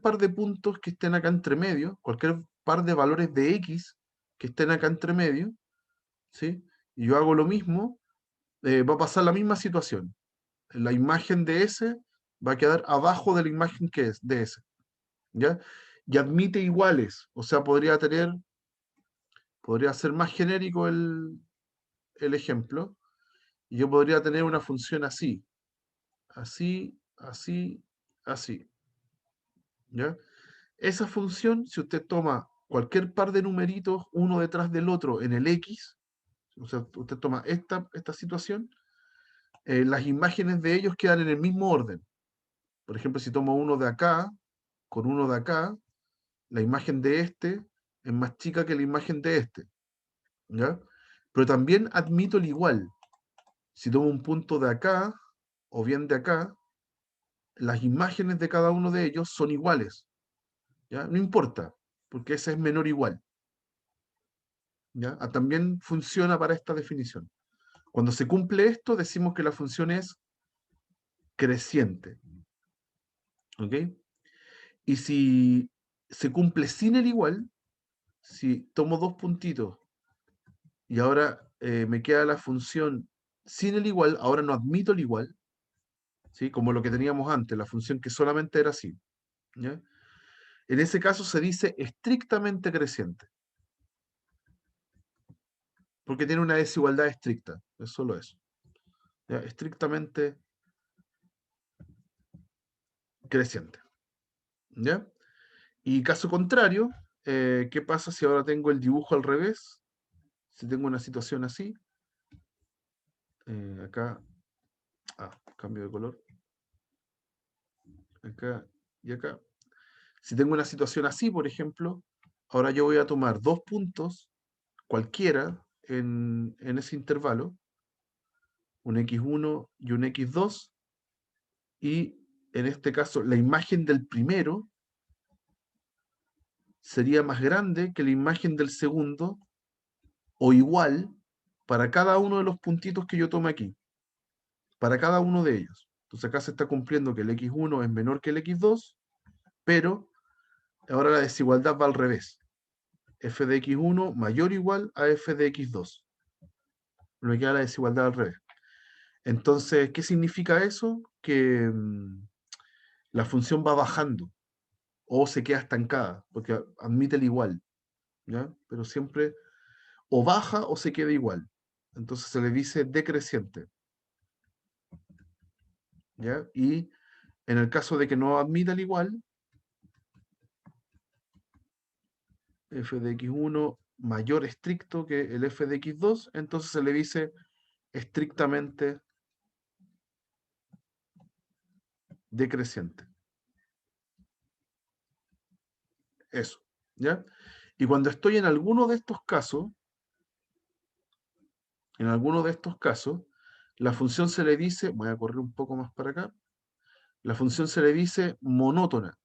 par de puntos que estén acá entre medio, cualquier par de valores de x que estén acá entre medio, ¿sí? Y yo hago lo mismo, va a pasar la misma situación. La imagen de S va a quedar abajo de la imagen que es de S, ¿ya? Y admite iguales, o sea, podría ser más genérico el ejemplo, y yo podría tener una función así, así, así, así, ¿ya? Esa función, si usted toma cualquier par de numeritos uno detrás del otro en el X, o sea, usted toma esta situación, las imágenes de ellos quedan en el mismo orden. Por ejemplo, si tomo uno de acá con uno de acá, la imagen de este es más chica que la imagen de este, ¿ya? Pero también admito el igual. Si tomo un punto de acá o bien de acá, las imágenes de cada uno de ellos son iguales, ¿ya? No importa, porque ese es menor igual, ¿ya? También funciona para esta definición. Cuando se cumple esto, decimos que la función es creciente, ¿ok? Y si se cumple sin el igual, si tomo dos puntitos y ahora me queda la función sin el igual, ahora no admito el igual, ¿sí? Como lo que teníamos antes, la función que solamente era así, ¿ya? En ese caso se dice estrictamente creciente. porque tiene una desigualdad estricta, es solo eso. ¿Ya? Estrictamente creciente. ¿Ya? Y caso contrario, ¿qué pasa si ahora tengo el dibujo al revés? Si tengo una situación así, acá, cambio de color, acá y acá. Si tengo una situación así, por ejemplo, ahora yo voy a tomar dos puntos, cualquiera, en ese intervalo, un x1 y un x2, y en este caso la imagen del primero sería más grande que la imagen del segundo, o igual para cada uno de los puntitos que yo tome aquí, para cada uno de ellos. Entonces acá se está cumpliendo que el x1 es menor que el x2, pero ahora la desigualdad va al revés. F de x1 mayor o igual a f de x2. Me queda la desigualdad al revés. Entonces, ¿qué significa eso? Que la función va bajando o se queda estancada, porque admite el igual, ¿ya? Pero siempre o baja o se queda igual. Entonces se le dice decreciente, ¿ya? Y en el caso de que no admita el igual, f de x1 mayor estricto que el f de x2, entonces se le dice estrictamente decreciente. Eso, ¿ya? Y cuando estoy en alguno de estos casos, la función se le dice, voy a correr un poco más para acá, la función se le dice monótona.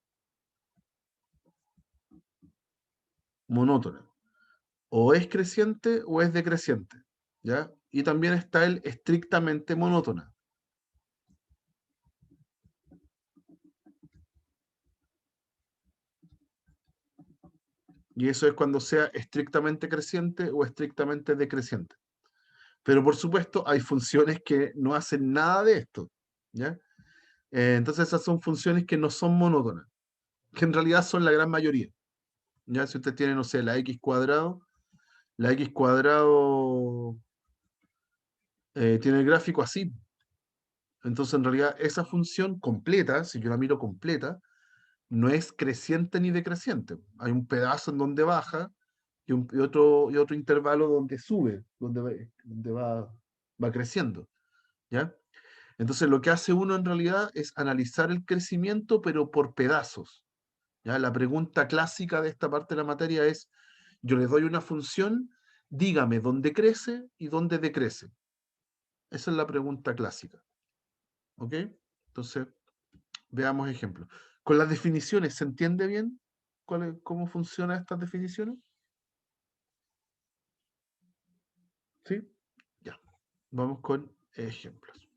Monótona. O es creciente o es decreciente, ¿ya? Y también está el estrictamente monótona. Y eso es cuando sea estrictamente creciente o estrictamente decreciente. Pero por supuesto hay funciones que no hacen nada de esto, ¿ya? Entonces esas son funciones que no son monótonas, que en realidad son la gran mayoría. ¿Ya? Si usted tiene, no sé, la x cuadrado tiene el gráfico así. Entonces en realidad esa función completa, si yo la miro completa, no es creciente ni decreciente. Hay un pedazo en donde baja y otro intervalo donde sube, va creciendo, ¿ya? Entonces lo que hace uno en realidad es analizar el crecimiento, pero por pedazos, ¿ya? La pregunta clásica de esta parte de la materia es, yo le doy una función, dígame dónde crece y dónde decrece. Esa es la pregunta clásica, ¿ok? Entonces, veamos ejemplos. Con las definiciones, ¿se entiende bien cómo funcionan estas definiciones? ¿Sí? Ya. Vamos con ejemplos.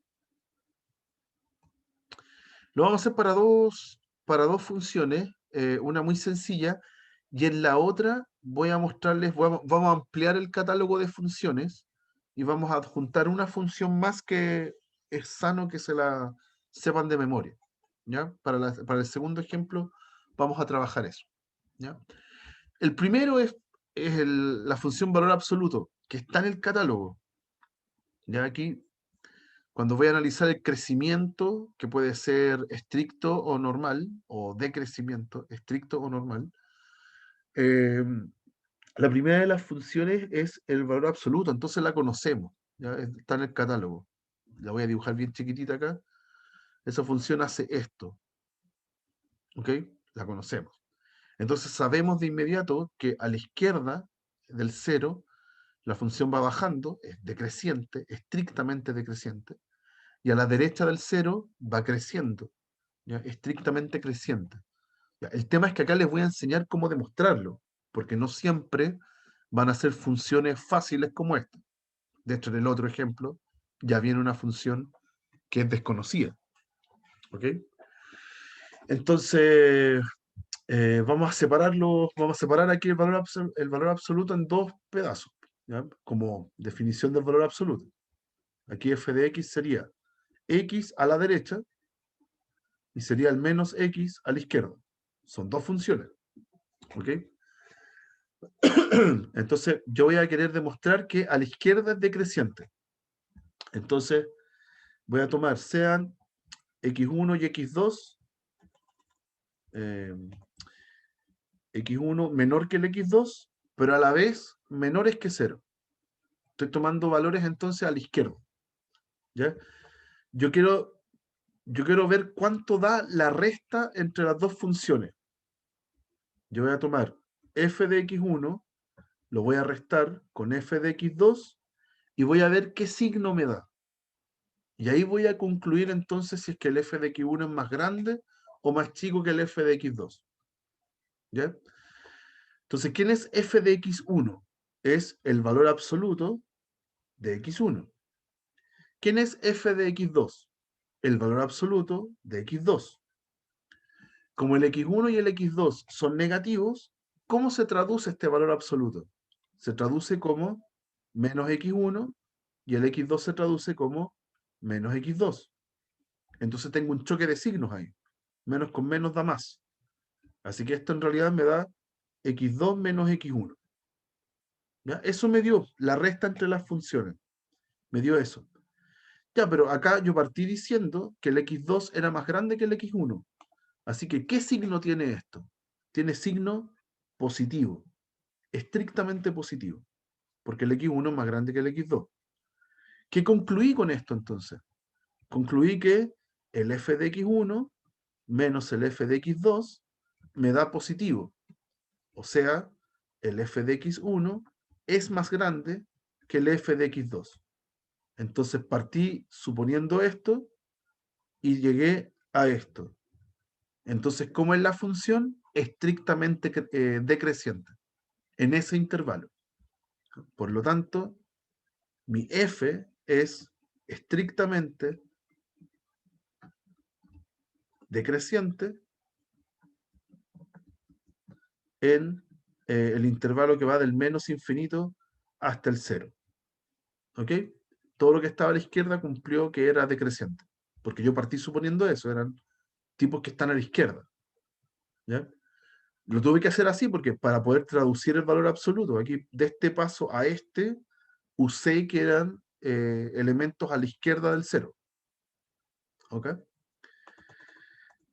Lo vamos a hacer para dos funciones, una muy sencilla, y en la otra voy a mostrarles, vamos a ampliar el catálogo de funciones y vamos a adjuntar una función más que es sano que se la sepan de memoria. ¿Ya? Para el segundo ejemplo vamos a trabajar eso. ¿Ya? El primero es la función valor absoluto, que está en el catálogo. Ya aquí, cuando voy a analizar el crecimiento, que puede ser estricto o normal, o decrecimiento, estricto o normal, eh, la primera de las funciones es el valor absoluto, entonces la conocemos, ¿ya? Está en el catálogo. La voy a dibujar bien chiquitita acá. Esa función hace esto, ¿ok? La conocemos. Entonces sabemos de inmediato que a la izquierda del 0 la función va bajando, es decreciente, estrictamente decreciente, y a la derecha del 0 va creciendo, ¿ya? Estrictamente creciente. ¿Ya? El tema es que acá les voy a enseñar cómo demostrarlo, porque no siempre van a ser funciones fáciles como esta. De hecho, en el otro ejemplo ya viene una función que es desconocida. ¿Ok? Entonces, vamos a separar aquí el valor absoluto en dos pedazos, ¿ya? Como definición del valor absoluto. Aquí f de x sería x a la derecha y sería el menos x a la izquierda. Son dos funciones. ¿Ok? Entonces, yo voy a querer demostrar que a la izquierda es decreciente. Entonces, voy a tomar sean x1 y x2, x1 menor que el x2, pero a la vez menores que 0. Estoy tomando valores entonces a la izquierda. ¿Ya? Yo quiero ver cuánto da la resta entre las dos funciones. Yo voy a tomar f de x1, lo voy a restar con f de x2 y voy a ver qué signo me da. Y ahí voy a concluir entonces si es que el f de x1 es más grande o más chico que el f de x2. ¿Ya? Entonces, ¿quién es f de x1? Es el valor absoluto de x1. ¿Quién es f de x2? El valor absoluto de x2. Como el x1 y el x2 son negativos, ¿cómo se traduce este valor absoluto? Se traduce como menos x1 y el x2 se traduce como menos x2. Entonces tengo un choque de signos ahí. Menos con menos da más. Así que esto en realidad me da x2 menos x1. ¿Ya? Eso me dio la resta entre las funciones. Me dio eso. Ya, pero acá yo partí diciendo que el x2 era más grande que el x1. Así que, ¿qué signo tiene esto? Tiene signo positivo, estrictamente positivo, porque el x1 es más grande que el x2. ¿Qué concluí con esto entonces? Concluí que el f de x1 menos el f de x2 me da positivo. O sea, el f de x1 es más grande que el f de x2. Entonces partí suponiendo esto y llegué a esto. Entonces, ¿cómo es la función? Estrictamente decreciente en ese intervalo. Por lo tanto, mi f es estrictamente decreciente en el intervalo que va del menos infinito hasta el 0. ¿Ok? Todo lo que estaba a la izquierda cumplió que era decreciente. Porque yo partí suponiendo eso, eran tipos que están a la izquierda. ¿Ya? Lo tuve que hacer así porque para poder traducir el valor absoluto, aquí de este paso a este, usé que eran elementos a la izquierda del 0. ¿Ok?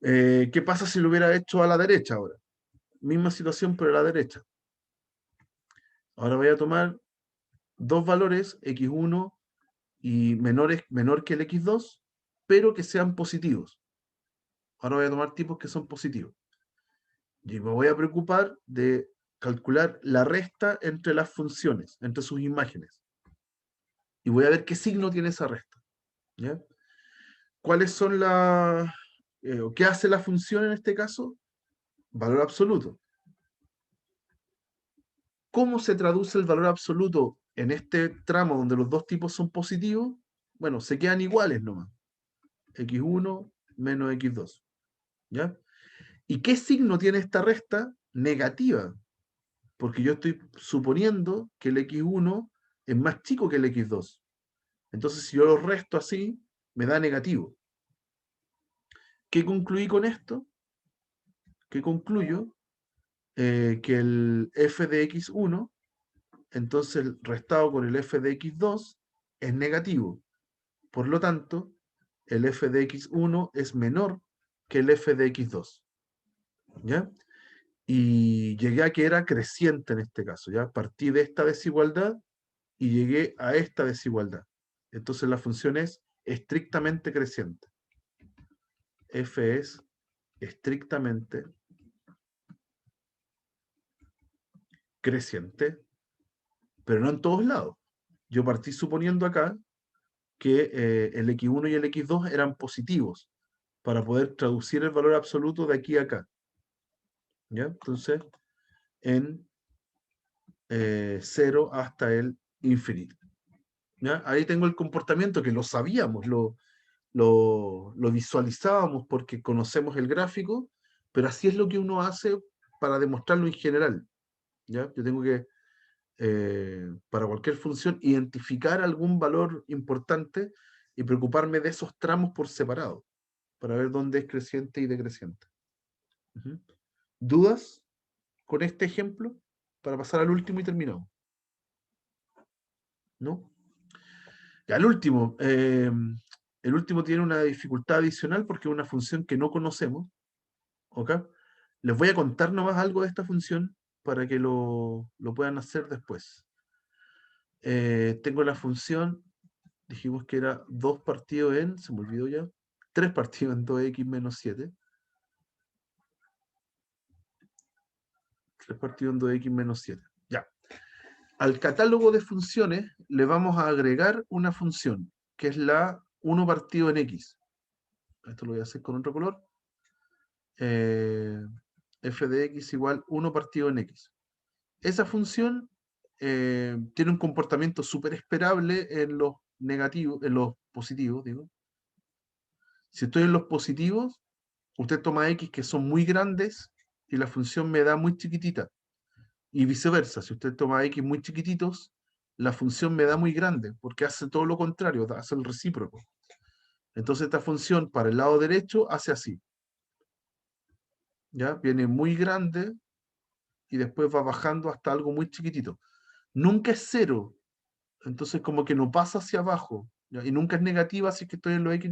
¿Qué pasa si lo hubiera hecho a la derecha ahora? Misma situación, pero a la derecha. Ahora voy a tomar dos valores, x1 y menor que el x2, pero que sean positivos. Ahora voy a tomar tipos que son positivos. Y me voy a preocupar de calcular la resta entre las funciones, entre sus imágenes. Y voy a ver qué signo tiene esa resta. ¿Ya? ¿Cuáles son qué hace la función en este caso? Valor absoluto. ¿Cómo se traduce el valor absoluto en este tramo donde los dos tipos son positivos? Bueno, se quedan iguales nomás. x1 menos x2. ¿Ya? ¿Y qué signo tiene esta resta? Negativa. Porque yo estoy suponiendo que el x1 es más chico que el x2. Entonces, si yo lo resto así, me da negativo. ¿Qué concluí con esto? ¿Qué concluyo? Que el f de x1, entonces restado con el f de x2, es negativo. Por lo tanto, el f de x1 es menor que el f de x2. ¿Ya? Y llegué a que era creciente en este caso. ¿Ya? Partí de esta desigualdad y llegué a esta desigualdad. Entonces la función es estrictamente creciente. F es estrictamente creciente, pero no en todos lados. Yo partí suponiendo acá que el x1 y el x2 eran positivos para poder traducir el valor absoluto de aquí a acá. ¿Ya? Entonces, en 0 hasta el infinito. ¿Ya? Ahí tengo el comportamiento que lo sabíamos, lo visualizábamos porque conocemos el gráfico, pero así es lo que uno hace para demostrarlo en general. ¿Ya? Yo tengo que, para cualquier función, identificar algún valor importante y preocuparme de esos tramos por separado, para ver dónde es creciente y decreciente. ¿Dudas con este ejemplo? para pasar al último y terminamos. ¿No? Ya, el último. El último tiene una dificultad adicional porque es una función que no conocemos. ¿Ok? Les voy a contar nomás algo de esta función para que lo puedan hacer después. Tengo la función, dijimos que era 2 partido en, se me olvidó ya, 3 partido en 2x menos 7. 3 partido en 2x menos 7. Ya. Al catálogo de funciones le vamos a agregar una función, que es la 1 partido en x. Esto lo voy a hacer con otro color. F de x igual 1 partido en x. Esa función tiene un comportamiento súper esperable en los negativos, en los positivos, digo. Si estoy en los positivos, usted toma x que son muy grandes y la función me da muy chiquitita. Y viceversa, si usted toma x muy chiquititos, la función me da muy grande, porque hace todo lo contrario, hace el recíproco. Entonces esta función para el lado derecho hace así. ¿Ya? Viene muy grande y después va bajando hasta algo muy chiquitito. Nunca es cero, entonces como que no pasa hacia abajo. ¿Ya? Y nunca es negativa si es que estoy en los x.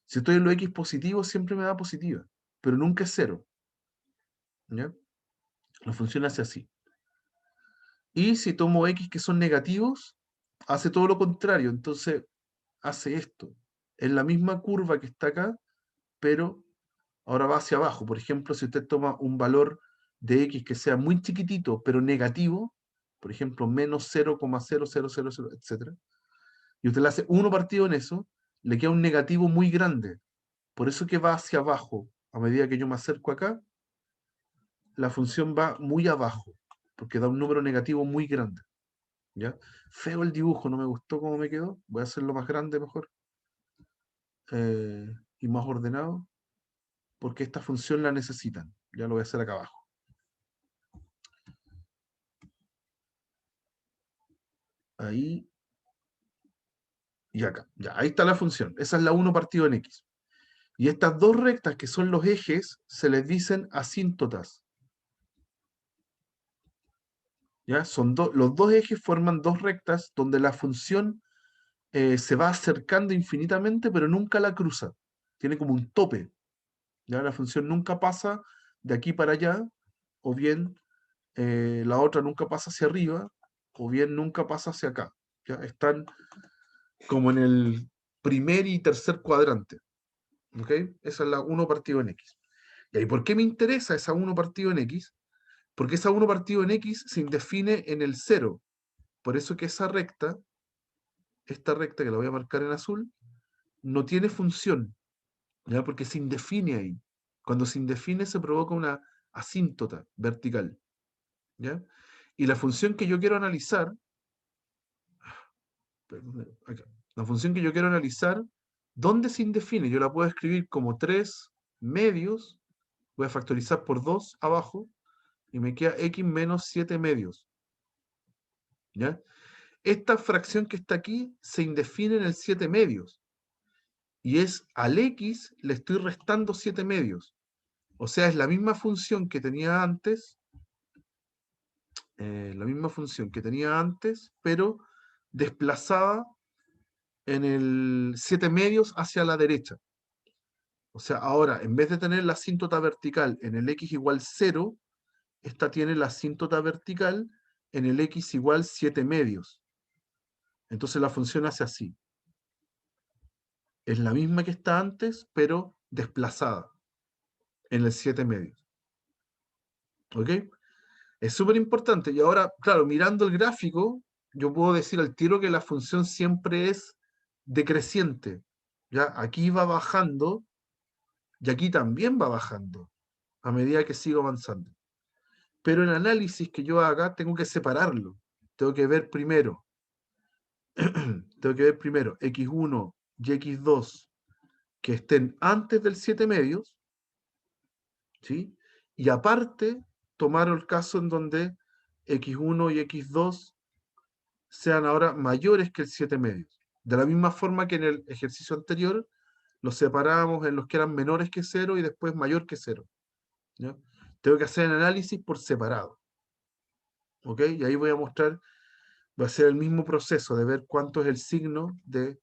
Si estoy en los x positivos, siempre me da positiva, pero nunca es cero. ¿Ya? La función hace así. Y si tomo x que son negativos, hace todo lo contrario, entonces hace esto. Es la misma curva que está acá, pero ahora va hacia abajo. Por ejemplo, si usted toma un valor de x que sea muy chiquitito, pero negativo, por ejemplo, menos 0,0000, etc., y usted le hace 1 partido en eso, le queda un negativo muy grande. Por eso que va hacia abajo. A medida que yo me acerco acá, la función va muy abajo, porque da un número negativo muy grande. ¿Ya? Feo el dibujo, no me gustó cómo me quedó. Voy a hacerlo más grande mejor. Y más ordenado, porque esta función la necesitan. Ya lo voy a hacer acá abajo. Ahí y acá. Ya, ahí está la función. Esa es la 1 partido en x. Y estas dos rectas que son los ejes se les dicen asíntotas. ¿Ya? Los dos ejes forman dos rectas donde la función se va acercando infinitamente, pero nunca la cruza. Tiene como un tope. ¿Ya? La función nunca pasa de aquí para allá, o bien la otra nunca pasa hacia arriba, o bien nunca pasa hacia acá. ¿Ya? Están como en el primer y tercer cuadrante. ¿Ok? Esa es la 1 partido en x. ¿Y por qué me interesa esa 1 partido en x? Porque esa 1 partido en x se indefine en el 0. Por eso que esa recta, esta recta que la voy a marcar en azul, no tiene función, ¿ya? Porque se indefine ahí. Cuando se indefine se provoca una asíntota vertical, ¿ya? Y la función que yo quiero analizar, acá, la función que yo quiero analizar, ¿dónde se indefine? Yo la puedo escribir como 3 medios, voy a factorizar por 2 abajo, y me queda x menos 7 medios, ¿ya? Esta fracción que está aquí se indefine en el 7 medios, y es al x le estoy restando 7 medios. O sea, es la misma función que tenía antes, pero desplazada en el 7 medios hacia la derecha. O sea, ahora, en vez de tener la asíntota vertical en el x igual 0, esta tiene la asíntota vertical en el x igual 7 medios. Entonces la función hace así. Es la misma que está antes, pero desplazada en el 7 medios. ¿Ok? Es súper importante. Y ahora, claro, mirando el gráfico, yo puedo decir al tiro que la función siempre es decreciente. ¿Ya? Aquí va bajando y aquí también va bajando a medida que sigo avanzando. Pero el análisis que yo haga tengo que separarlo. Tengo que ver primero x1 y x2 que estén antes del 7 medios, ¿sí? Y aparte, tomar el caso en donde x1 y x2 sean ahora mayores que el 7 medios. De la misma forma que en el ejercicio anterior, los separamos en los que eran menores que 0 y después mayor que 0. ¿Ya? Tengo que hacer el análisis por separado. ¿ok? Y ahí voy a mostrar, va a ser el mismo proceso de ver cuánto es el signo de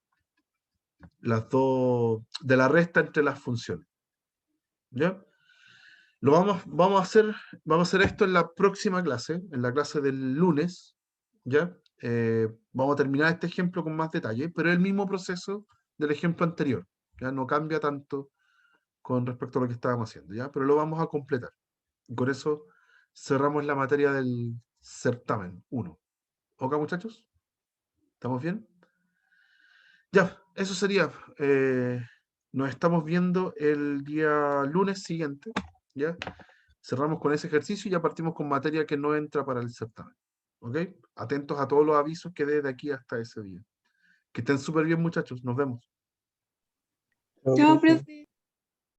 las dos, de la resta entre las funciones. ¿Ya? Vamos a hacer esto en la próxima clase, en la clase del lunes, ¿ya? Vamos a terminar este ejemplo con más detalle, pero es el mismo proceso del ejemplo anterior, ¿ya? No cambia tanto con respecto a lo que estábamos haciendo, ¿ya? Pero lo vamos a completar. Y con eso cerramos la materia del certamen 1. ¿Ok, muchachos? ¿Estamos bien? Ya, eso sería. Nos estamos viendo el día lunes siguiente, ¿ya? Cerramos con ese ejercicio y ya partimos con materia que no entra para el certamen. ¿Ok? Atentos a todos los avisos que dé de aquí hasta ese día. Que estén súper bien, muchachos. Nos vemos. Chao, Chao, profe. profe.